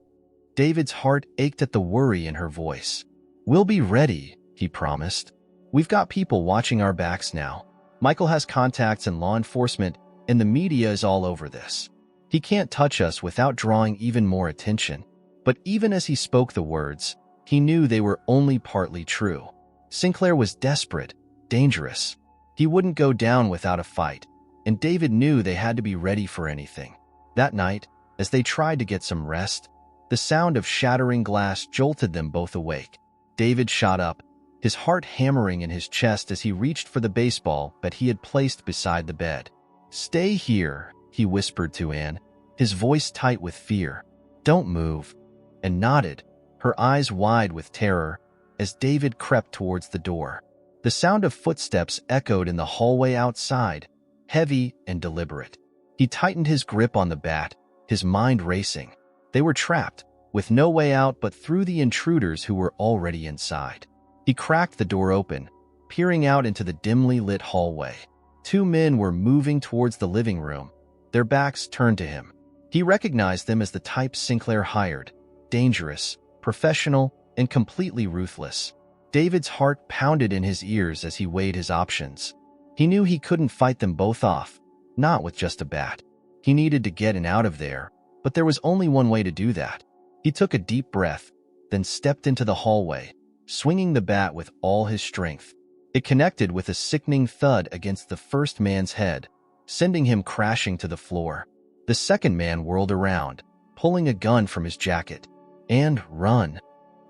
David's heart ached at the worry in her voice. "We'll be ready," he promised. "We've got people watching our backs now. Michael has contacts in law enforcement, and the media is all over this. He can't touch us without drawing even more attention." But even as he spoke the words, he knew they were only partly true. Sinclair was desperate, dangerous. He wouldn't go down without a fight, and David knew they had to be ready for anything. That night, as they tried to get some rest, the sound of shattering glass jolted them both awake. David shot up, his heart hammering in his chest as he reached for the baseball bat he had placed beside the bed. "Stay here," he whispered to Anne, his voice tight with fear. "Don't move," and nodded, her eyes wide with terror, as David crept towards the door. The sound of footsteps echoed in the hallway outside, heavy and deliberate. He tightened his grip on the bat, his mind racing. They were trapped, with no way out but through the intruders who were already inside. He cracked the door open, peering out into the dimly lit hallway. Two men were moving towards the living room, their backs turned to him. He recognized them as the type Sinclair hired, dangerous, professional, and completely ruthless. David's heart pounded in his ears as he weighed his options. He knew he couldn't fight them both off, not with just a bat. He needed to get in out of there, but there was only one way to do that. He took a deep breath, then stepped into the hallway, swinging the bat with all his strength. It connected with a sickening thud against the first man's head, sending him crashing to the floor. The second man whirled around, pulling a gun from his jacket. "And run,"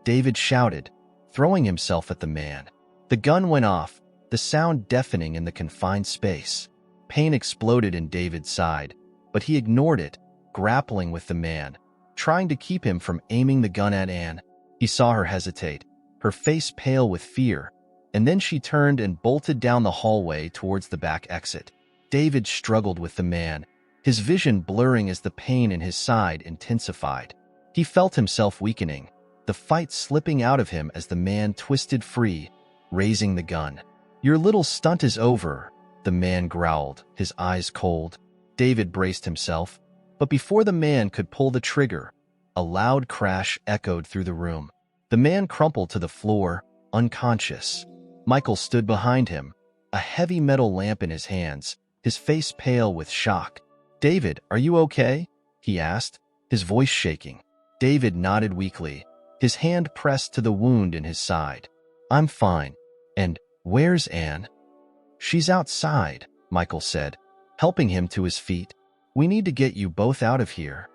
David shouted, throwing himself at the man. The gun went off, the sound deafening in the confined space. Pain exploded in David's side, but he ignored it, grappling with the man, trying to keep him from aiming the gun at Anne. He saw her hesitate, her face pale with fear, and then she turned and bolted down the hallway towards the back exit. David struggled with the man, his vision blurring as the pain in his side intensified. He felt himself weakening, the fight slipping out of him as the man twisted free, raising the gun. "Your little stunt is over," the man growled, his eyes cold. David braced himself, but before the man could pull the trigger, a loud crash echoed through the room. The man crumpled to the floor, unconscious. Michael stood behind him, a heavy metal lamp in his hands, his face pale with shock. "David, are you okay?" he asked, his voice shaking. David nodded weakly, his hand pressed to the wound in his side. "I'm fine. And where's Anne?" "She's outside," Michael said, helping him to his feet. "We need to get you both out of here."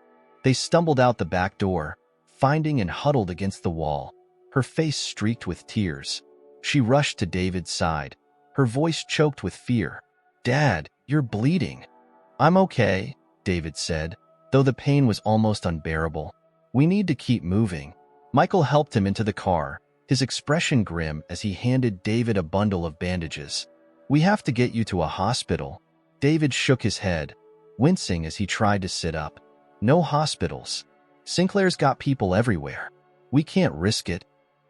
They stumbled out the back door, finding and huddled against the wall, her face streaked with tears. She rushed to David's side, her voice choked with fear. "Dad, you're bleeding." "I'm okay," David said, though the pain was almost unbearable. "We need to keep moving." Michael helped him into the car, his expression grim as he handed David a bundle of bandages. "We have to get you to a hospital." David shook his head, wincing as he tried to sit up. "No hospitals. Sinclair's got people everywhere. We can't risk it."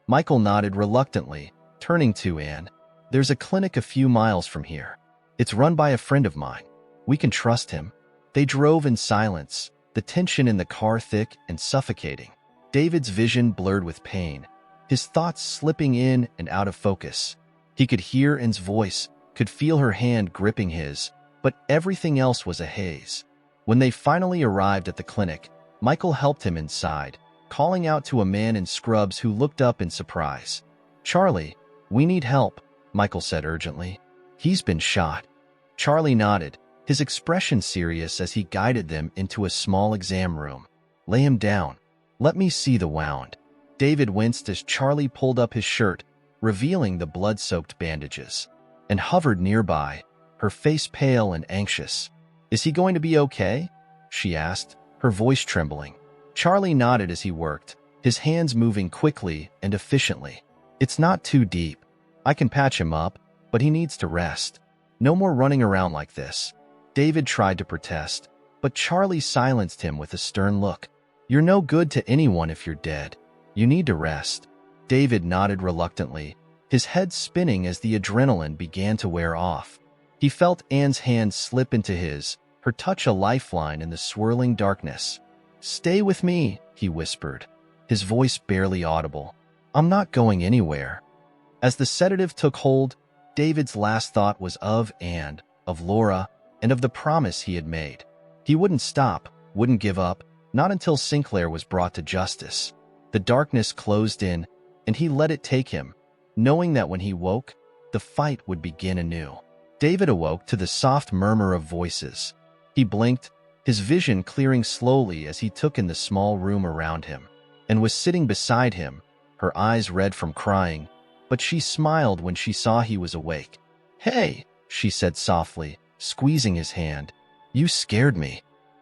Michael nodded reluctantly, turning to Anne. "There's a clinic a few miles from here. It's run by a friend of mine. We can trust him." They drove in silence, the tension in the car thick and suffocating. David's vision blurred with pain, his thoughts slipping in and out of focus. He could hear Anne's voice, could feel her hand gripping his, but everything else was a haze. When they finally arrived at the clinic, Michael helped him inside, calling out to a man in scrubs who looked up in surprise. "Charlie, we need help," Michael said urgently. "He's been shot." Charlie nodded, his expression serious as he guided them into a small exam room. "Lay him down. Let me see the wound." David winced as Charlie pulled up his shirt, revealing the blood-soaked bandages, and hovered nearby, her face pale and anxious. "Is he going to be okay?" she asked, her voice trembling. Charlie nodded as he worked, his hands moving quickly and efficiently. "It's not too deep. I can patch him up, but he needs to rest. No more running around like this." David tried to protest, but Charlie silenced him with a stern look. "You're no good to anyone if you're dead. You need to rest." David nodded reluctantly, his head spinning as the adrenaline began to wear off. He felt Anne's hand slip into his, her touch a lifeline in the swirling darkness. "Stay with me," he whispered, his voice barely audible. "I'm not going anywhere." As the sedative took hold, David's last thought was of Anne, of Laura, and of the promise he had made. He wouldn't stop, wouldn't give up, not until Sinclair was brought to justice. The darkness closed in, and he let it take him, knowing that when he woke, the fight would begin anew. David awoke to the soft murmur of voices. He blinked, his vision clearing slowly as he took in the small room around him, and was sitting beside him, her eyes red from crying, but she smiled when she saw he was awake. "Hey," she said softly, squeezing his hand. "You scared me."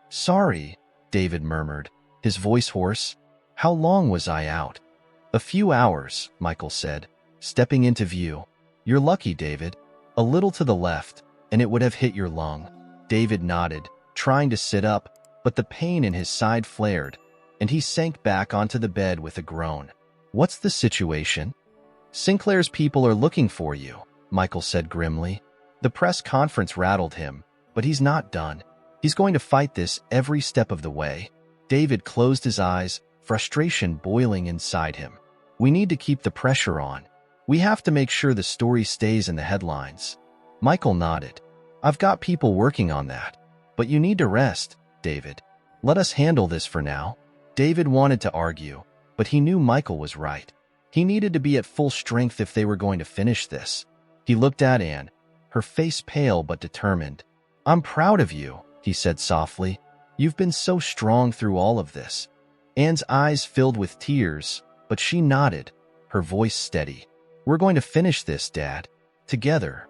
"Sorry," David murmured, his voice hoarse. "How long was I out?" "A few hours," Michael said, stepping into view. "You're lucky, David. A little to the left, and it would have hit your lung." David nodded, trying to sit up, but the pain in his side flared, and he sank back onto the bed with a groan. "What's the situation?" "Sinclair's people are looking for you," Michael said grimly. The press conference rattled him, but he's not done. He's going to fight this every step of the way. David closed his eyes, frustration boiling inside him. "We need to keep the pressure on. We have to make sure the story stays in the headlines." Michael nodded. "I've got people working on that. But you need to rest, David. Let us handle this for now." David wanted to argue, but he knew Michael was right. He needed to be at full strength if they were going to finish this. He looked at Anne, her face pale but determined. "I'm proud of you," he said softly. "You've been so strong through all of this." Anne's eyes filled with tears, but she nodded, her voice steady. "We're going to finish this, Dad. Together."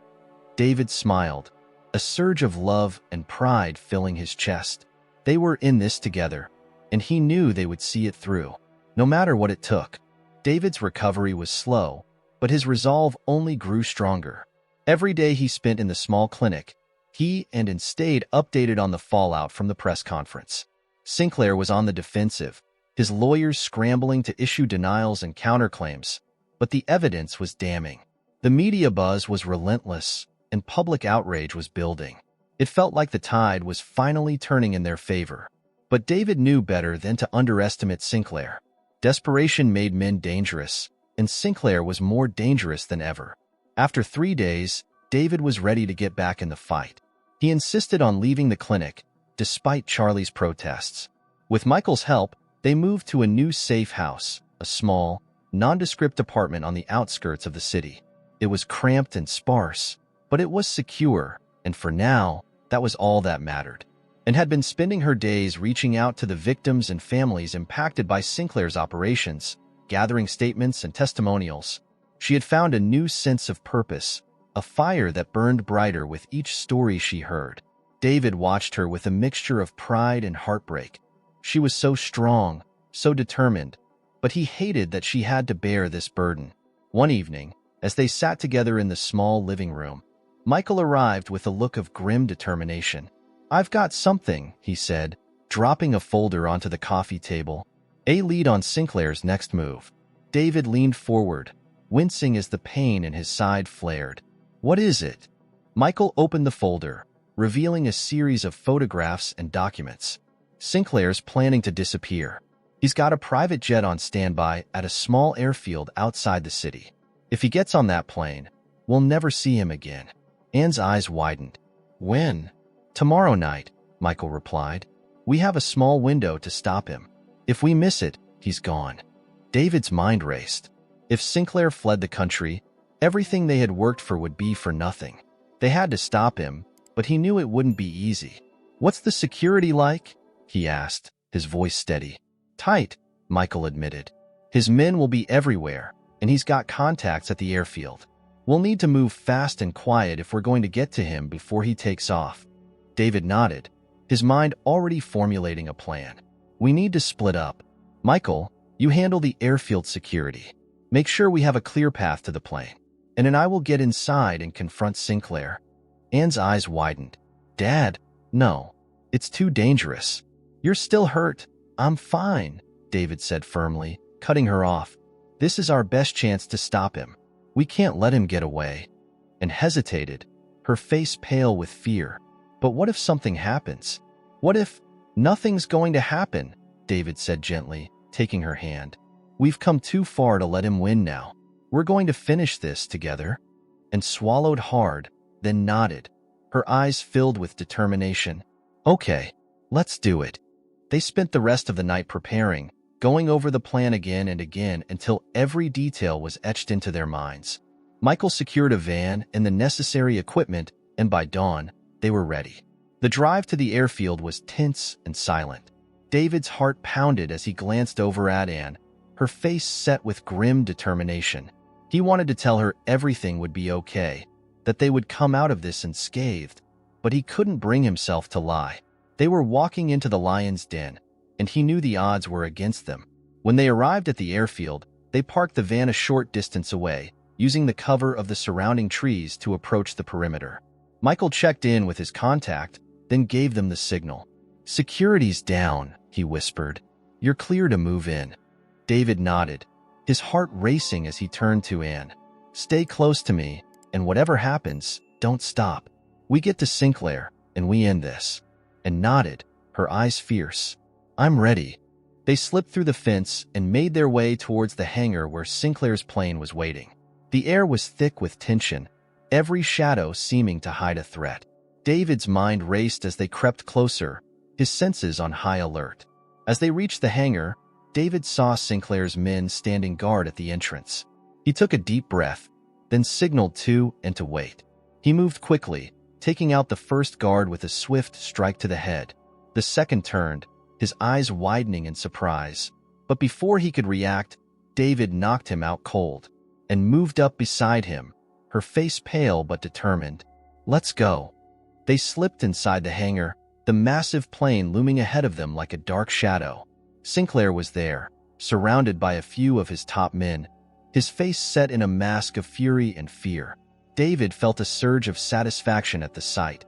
David smiled, a surge of love and pride filling his chest. They were in this together, and he knew they would see it through, no matter what it took. David's recovery was slow, but his resolve only grew stronger. Every day he spent in the small clinic, he and Anne stayed updated on the fallout from the press conference. Sinclair was on the defensive, his lawyers scrambling to issue denials and counterclaims, but the evidence was damning. The media buzz was relentless, and public outrage was building. It felt like the tide was finally turning in their favor. But David knew better than to underestimate Sinclair. Desperation made men dangerous, and Sinclair was more dangerous than ever. After 3 days, David was ready to get back in the fight. He insisted on leaving the clinic, despite Charlie's protests. With Michael's help, they moved to a new safe house, a small, nondescript apartment on the outskirts of the city. It was cramped and sparse, but it was secure, and for now, that was all that mattered. And had been spending her days reaching out to the victims and families impacted by Sinclair's operations, gathering statements and testimonials. She had found a new sense of purpose, a fire that burned brighter with each story she heard. David watched her with a mixture of pride and heartbreak. She was so strong, so determined, but he hated that she had to bear this burden. One evening, as they sat together in the small living room, Michael arrived with a look of grim determination. "I've got something," he said, dropping a folder onto the coffee table. A lead on Sinclair's next move. David leaned forward, wincing as the pain in his side flared. "What is it?" Michael opened the folder, revealing a series of photographs and documents. "Sinclair's planning to disappear. He's got a private jet on standby at a small airfield outside the city. If he gets on that plane, we'll never see him again." Anne's eyes widened. "When?" "Tomorrow night," Michael replied. "We have a small window to stop him. If we miss it, he's gone." David's mind raced. If Sinclair fled the country, everything they had worked for would be for nothing. They had to stop him, but he knew it wouldn't be easy. "What's the security like?" he asked, his voice steady. "Tight," Michael admitted. "His men will be everywhere, and he's got contacts at the airfield. We'll need to move fast and quiet if we're going to get to him before he takes off." David nodded, his mind already formulating a plan. "We need to split up. Michael, you handle the airfield security. Make sure we have a clear path to the plane. And then I will get inside and confront Sinclair." Anne's eyes widened. "Dad, no. It's too dangerous. You're still hurt." "I'm fine," David said firmly, cutting her off. "This is our best chance to stop him. We can't let him get away." And hesitated, her face pale with fear. "But what if something happens? What if—" "Nothing's going to happen," David said gently, taking her hand. "We've come too far to let him win now. We're going to finish this together." And swallowed hard, then nodded, her eyes filled with determination. "Okay, let's do it." They spent the rest of the night preparing, going over the plan again and again until every detail was etched into their minds. Michael secured a van and the necessary equipment, and by dawn, they were ready. The drive to the airfield was tense and silent. David's heart pounded as he glanced over at Anne, her face set with grim determination. He wanted to tell her everything would be okay, that they would come out of this unscathed, but he couldn't bring himself to lie. They were walking into the lion's den, and he knew the odds were against them. When they arrived at the airfield, they parked the van a short distance away, using the cover of the surrounding trees to approach the perimeter. Michael checked in with his contact, then gave them the signal. "Security's down," he whispered. "You're clear to move in." David nodded, his heart racing as he turned to Anne. "Stay close to me, and whatever happens, don't stop. We get to Sinclair, and we end this." And nodded, her eyes fierce. "I'm ready." They slipped through the fence and made their way towards the hangar where Sinclair's plane was waiting. The air was thick with tension, every shadow seeming to hide a threat. David's mind raced as they crept closer, his senses on high alert. As they reached the hangar, David saw Sinclair's men standing guard at the entrance. He took a deep breath, then signaled to and to wait. He moved quickly, taking out the first guard with a swift strike to the head. The second turned, his eyes widening in surprise. But before he could react, David knocked him out cold and moved up beside him, her face pale but determined. "Let's go." They slipped inside the hangar, the massive plane looming ahead of them like a dark shadow. Sinclair was there, surrounded by a few of his top men, his face set in a mask of fury and fear. David felt a surge of satisfaction at the sight.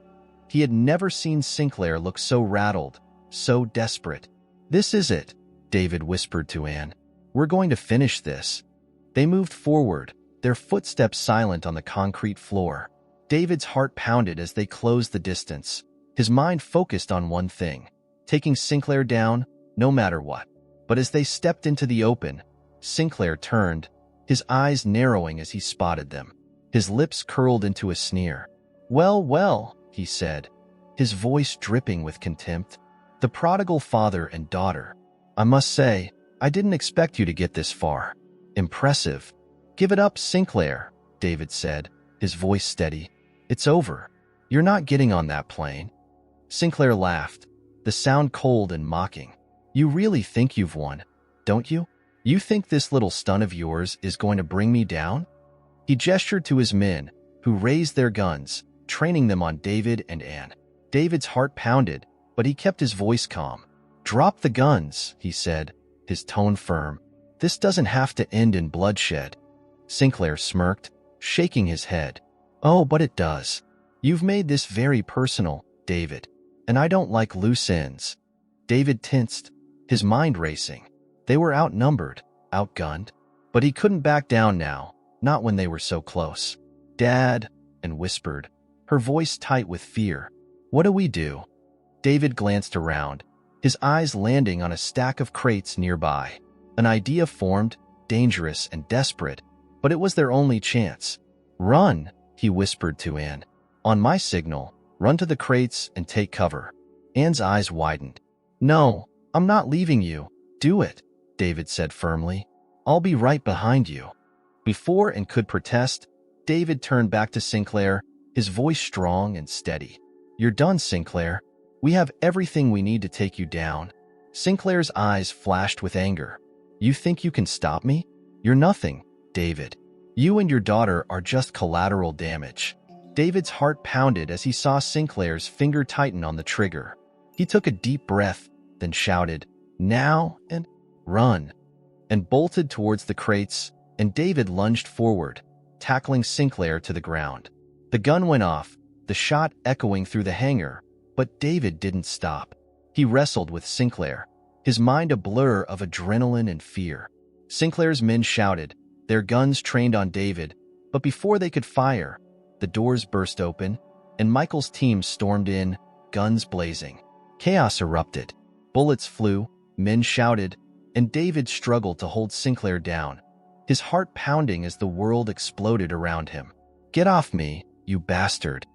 He had never seen Sinclair look so rattled, so desperate. "This is it," David whispered to Anne. "We're going to finish this." They moved forward, their footsteps silent on the concrete floor. David's heart pounded as they closed the distance, his mind focused on one thing, taking Sinclair down, no matter what. But as they stepped into the open, Sinclair turned, his eyes narrowing as he spotted them. His lips curled into a sneer. "Well, well," he said, his voice dripping with contempt. "The prodigal father and daughter. I must say, I didn't expect you to get this far. Impressive." "Give it up, Sinclair," David said, his voice steady. "It's over. You're not getting on that plane." Sinclair laughed, the sound cold and mocking. "You really think you've won, don't you? You think this little stunt of yours is going to bring me down?" He gestured to his men, who raised their guns, training them on David and Anne. David's heart pounded, but he kept his voice calm. "Drop the guns," he said, his tone firm. This doesn't have to end in bloodshed. Sinclair smirked, shaking his head. Oh, but it does. You've made this very personal, David, and I don't like loose ends. David tensed, his mind racing. They were outnumbered, outgunned, but he couldn't back down now, not when they were so close. Dad, and whispered, her voice tight with fear. What do we do? David glanced around, his eyes landing on a stack of crates nearby. An idea formed, dangerous and desperate, but it was their only chance. Run, he whispered to Anne. On my signal, run to the crates and take cover. Anne's eyes widened. No, I'm not leaving you. Do it, David said firmly. I'll be right behind you. Before Anne could protest, David turned back to Sinclair, his voice strong and steady. You're done, Sinclair. We have everything we need to take you down. Sinclair's eyes flashed with anger. You think you can stop me? You're nothing, David. You and your daughter are just collateral damage. David's heart pounded as he saw Sinclair's finger tighten on the trigger. He took a deep breath, then shouted, now, and run, and bolted towards the crates, and David lunged forward, tackling Sinclair to the ground. The gun went off, the shot echoing through the hangar, but David didn't stop. He wrestled with Sinclair, his mind a blur of adrenaline and fear. Sinclair's men shouted, their guns trained on David, but before they could fire, the doors burst open, and Michael's team stormed in, guns blazing. Chaos erupted. Bullets flew, men shouted, and David struggled to hold Sinclair down, his heart pounding as the world exploded around him. Get off me, you bastard!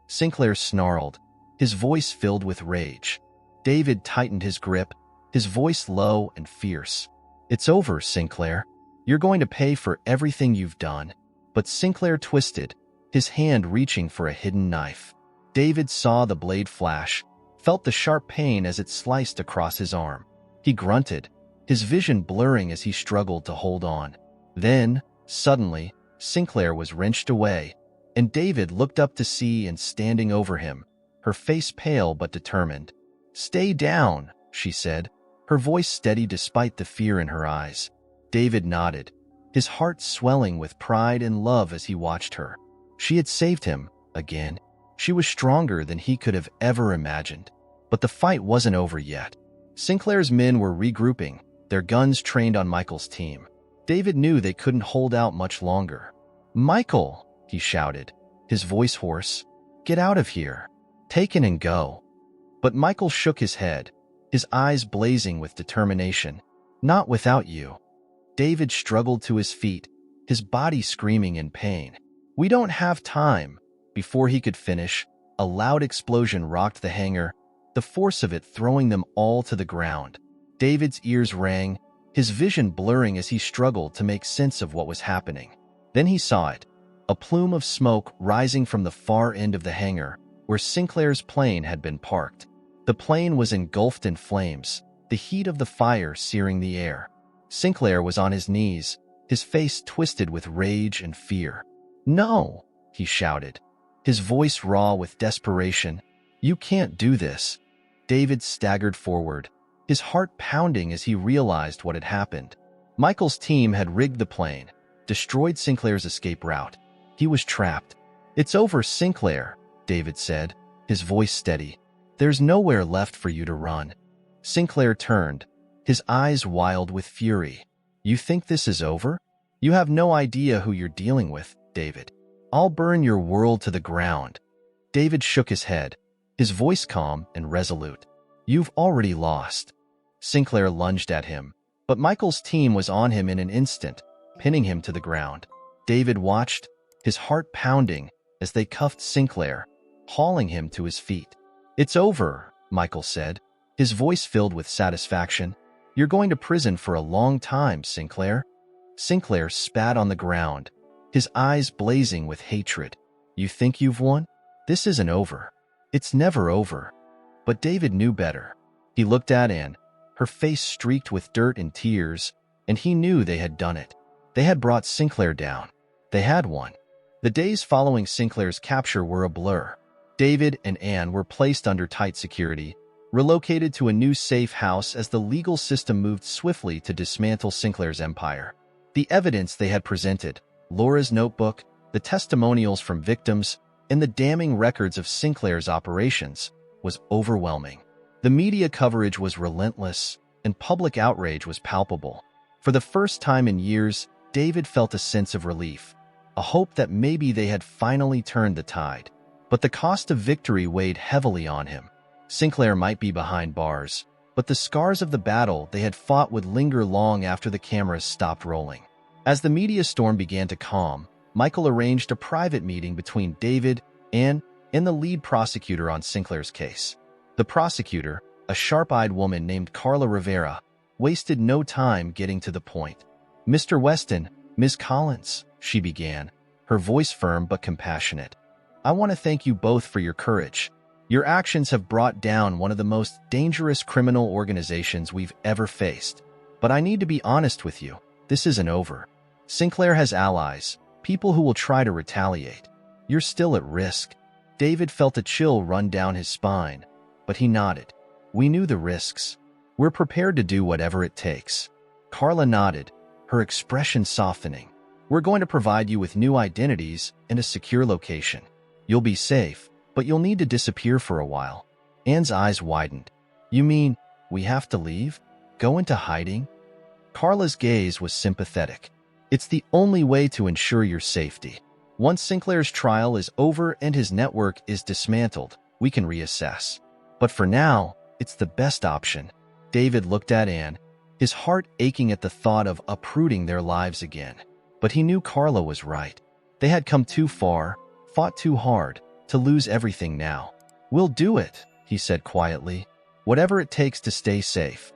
Sinclair snarled, his voice filled with rage. David tightened his grip, his voice low and fierce. It's over, Sinclair. You're going to pay for everything you've done. But Sinclair twisted, his hand reaching for a hidden knife. David saw the blade flash, felt the sharp pain as it sliced across his arm. He grunted, his vision blurring as he struggled to hold on. Then, suddenly, Sinclair was wrenched away, and David looked up to see Anne standing over him, her face pale but determined. Stay down, she said, her voice steady despite the fear in her eyes. David nodded, his heart swelling with pride and love as he watched her. She had saved him, again. She was stronger than he could have ever imagined. But the fight wasn't over yet. Sinclair's men were regrouping, their guns trained on Michael's team. David knew they couldn't hold out much longer. Michael, he shouted, his voice hoarse, get out of here. Take it and go. But Michael shook his head, his eyes blazing with determination. Not without you. David struggled to his feet, his body screaming in pain. We don't have time. Before he could finish, a loud explosion rocked the hangar, the force of it throwing them all to the ground. David's ears rang, his vision blurring as he struggled to make sense of what was happening. Then he saw it, a plume of smoke rising from the far end of the hangar, where Sinclair's plane had been parked. The plane was engulfed in flames, the heat of the fire searing the air. Sinclair was on his knees, his face twisted with rage and fear. No, he shouted, his voice raw with desperation. You can't do this. David staggered forward, his heart pounding as he realized what had happened. Michael's team had rigged the plane, destroyed Sinclair's escape route. He was trapped. It's over, Sinclair, David said, his voice steady. There's nowhere left for you to run. Sinclair turned, his eyes wild with fury. You think this is over? You have no idea who you're dealing with, David. I'll burn your world to the ground. David shook his head, his voice calm and resolute. You've already lost. Sinclair lunged at him, but Michael's team was on him in an instant, pinning him to the ground. David watched, his heart pounding, as they cuffed Sinclair, hauling him to his feet. It's over, Michael said, his voice filled with satisfaction. You're going to prison for a long time, Sinclair. Sinclair spat on the ground, his eyes blazing with hatred. You think you've won? This isn't over. It's never over. But David knew better. He looked at Anne, her face streaked with dirt and tears, and he knew they had done it. They had brought Sinclair down. They had won. The days following Sinclair's capture were a blur. David and Anne were placed under tight security, relocated to a new safe house as the legal system moved swiftly to dismantle Sinclair's empire. The evidence they had presented, Laura's notebook, the testimonials from victims, and the damning records of Sinclair's operations, was overwhelming. The media coverage was relentless, and public outrage was palpable. For the first time in years, David felt a sense of relief, a hope that maybe they had finally turned the tide. But the cost of victory weighed heavily on him. Sinclair might be behind bars, but the scars of the battle they had fought would linger long after the cameras stopped rolling. As the media storm began to calm, Michael arranged a private meeting between David and the lead prosecutor on Sinclair's case. The prosecutor, a sharp-eyed woman named Carla Rivera, wasted no time getting to the point. "Mr. Weston, Ms. Collins," she began, her voice firm but compassionate. "I want to thank you both for your courage. Your actions have brought down one of the most dangerous criminal organizations we've ever faced. But I need to be honest with you, this isn't over. Sinclair has allies, people who will try to retaliate. You're still at risk." David felt a chill run down his spine, but he nodded. "We knew the risks. We're prepared to do whatever it takes." Carla nodded, her expression softening. "We're going to provide you with new identities and a secure location. You'll be safe, but you'll need to disappear for a while." Anne's eyes widened. "You mean we have to leave? Go into hiding?" Carla's gaze was sympathetic. "It's the only way to ensure your safety. Once Sinclair's trial is over and his network is dismantled, we can reassess. But for now, it's the best option." David looked at Anne, his heart aching at the thought of uprooting their lives again. But he knew Carla was right. They had come too far, fought too hard, to lose everything now. "We'll do it," he said quietly. "Whatever it takes to stay safe."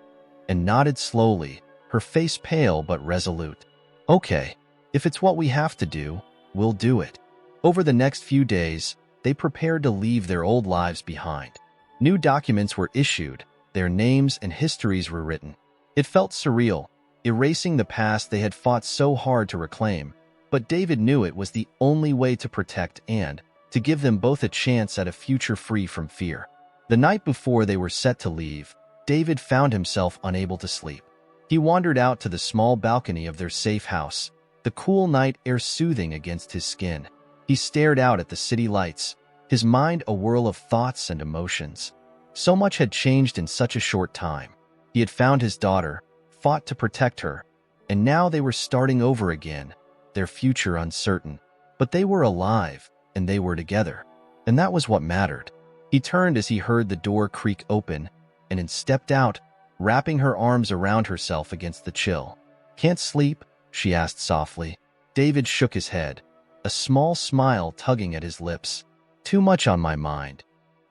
And nodded slowly, her face pale but resolute. "Okay, if it's what we have to do, we'll do it." Over the next few days, they prepared to leave their old lives behind. New documents were issued, their names and histories were written. It felt surreal, erasing the past they had fought so hard to reclaim, but David knew it was the only way to protect and to give them both a chance at a future free from fear. The night before they were set to leave, David found himself unable to sleep. He wandered out to the small balcony of their safe house, the cool night air soothing against his skin. He stared out at the city lights, his mind a whirl of thoughts and emotions. So much had changed in such a short time. He had found his daughter, fought to protect her, and now they were starting over again, their future uncertain. But they were alive, and they were together, and that was what mattered. He turned as he heard the door creak open, and Anne stepped out, wrapping her arms around herself against the chill. "Can't sleep?" she asked softly. David shook his head, a small smile tugging at his lips. "Too much on my mind,"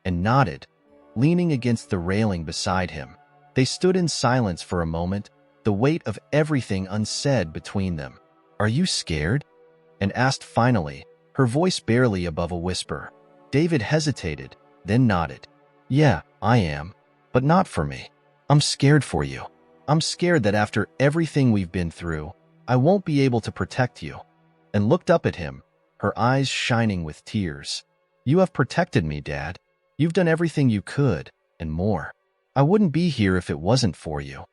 and nodded, leaning against the railing beside him. They stood in silence for a moment, the weight of everything unsaid between them. "Are you scared?" Anne asked finally, her voice barely above a whisper. David hesitated, then nodded. "Yeah, I am, but not for me. I'm scared for you. I'm scared that after everything we've been through, I won't be able to protect you." And looked up at him, her eyes shining with tears. "You have protected me, Dad. You've done everything you could, and more. I wouldn't be here if it wasn't for you."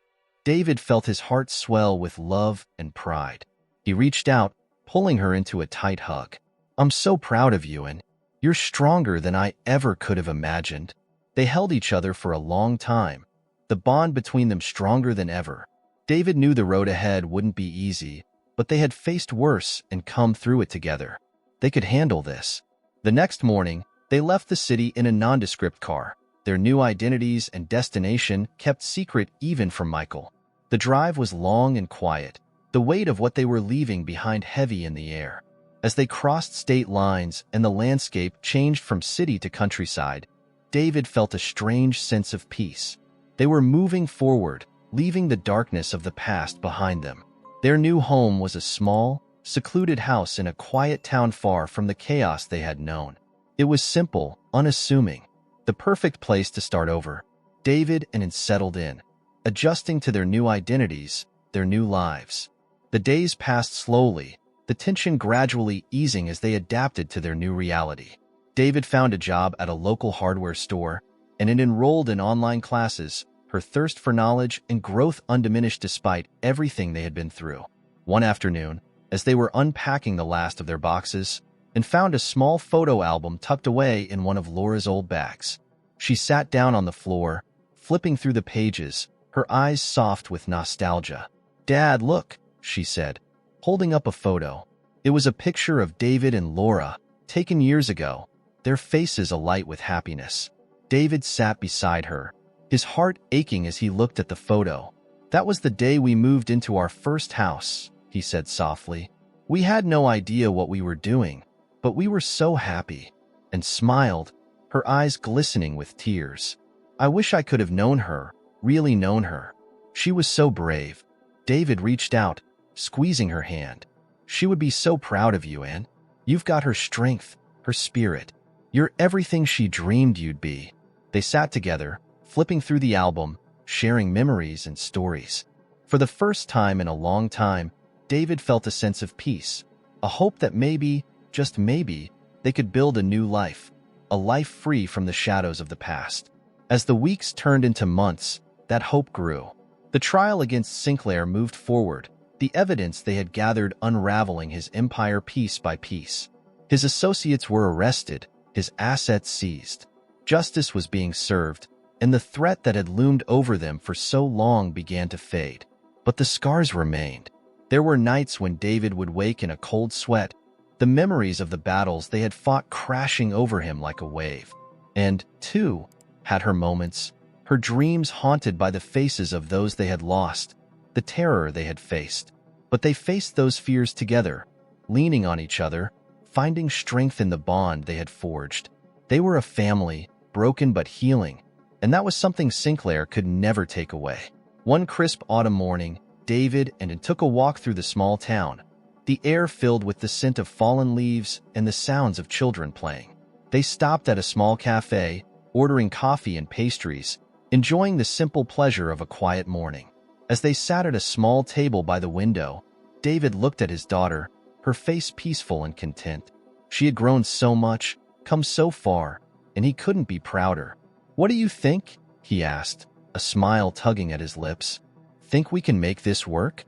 David felt his heart swell with love and pride. He reached out, pulling her into a tight hug. "I'm so proud of you, and you're stronger than I ever could have imagined." They held each other for a long time, the bond between them stronger than ever. David knew the road ahead wouldn't be easy, but they had faced worse and come through it together. They could handle this. The next morning, they left the city in a nondescript car, their new identities and destination kept secret even from Michael. The drive was long and quiet, the weight of what they were leaving behind heavy in the air. As they crossed state lines and the landscape changed from city to countryside, David felt a strange sense of peace. They were moving forward, leaving the darkness of the past behind them. Their new home was a small, secluded house in a quiet town far from the chaos they had known. It was simple, unassuming, the perfect place to start over. David and Anne settled in, adjusting to their new identities, their new lives. The days passed slowly, the tension gradually easing as they adapted to their new reality. David found a job at a local hardware store, and it enrolled in online classes, her thirst for knowledge and growth undiminished despite everything they had been through. One afternoon, as they were unpacking the last of their boxes, and found a small photo album tucked away in one of Laura's old bags. She sat down on the floor, flipping through the pages, her eyes soft with nostalgia. "Dad, look," she said, holding up a photo. It was a picture of David and Laura, taken years ago, their faces alight with happiness. David sat beside her, his heart aching as he looked at the photo. "That was the day we moved into our first house," he said softly. "We had no idea what we were doing, but we were so happy," and smiled, her eyes glistening with tears. "I wish I could have known her, really known her. She was so brave." David reached out, squeezing her hand. "She would be so proud of you, Anne. You've got her strength, her spirit. You're everything she dreamed you'd be." They sat together, flipping through the album, sharing memories and stories. For the first time in a long time, David felt a sense of peace, a hope that maybe, just maybe, they could build a new life, a life free from the shadows of the past. As the weeks turned into months, that hope grew. The trial against Sinclair moved forward, the evidence they had gathered unraveling his empire piece by piece. His associates were arrested, his assets seized. Justice was being served, and the threat that had loomed over them for so long began to fade. But the scars remained. There were nights when David would wake in a cold sweat, the memories of the battles they had fought crashing over him like a wave. And, too, had her moments, her dreams haunted by the faces of those they had lost, the terror they had faced. But they faced those fears together, leaning on each other, finding strength in the bond they had forged. They were a family, broken but healing, and that was something Sinclair could never take away. One crisp autumn morning, David and Anne took a walk through the small town, the air filled with the scent of fallen leaves and the sounds of children playing. They stopped at a small cafe, ordering coffee and pastries, enjoying the simple pleasure of a quiet morning. As they sat at a small table by the window, David looked at his daughter, her face peaceful and content. She had grown so much, come so far, and he couldn't be prouder. "What do you think?" he asked, a smile tugging at his lips. "Think we can make this work?"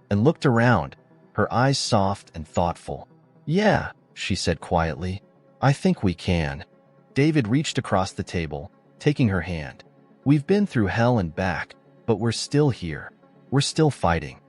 And looked around, her eyes soft and thoughtful. "Yeah," she said quietly, "I think we can." David reached across the table, taking her hand. "We've been through hell and back, but we're still here. We're still fighting."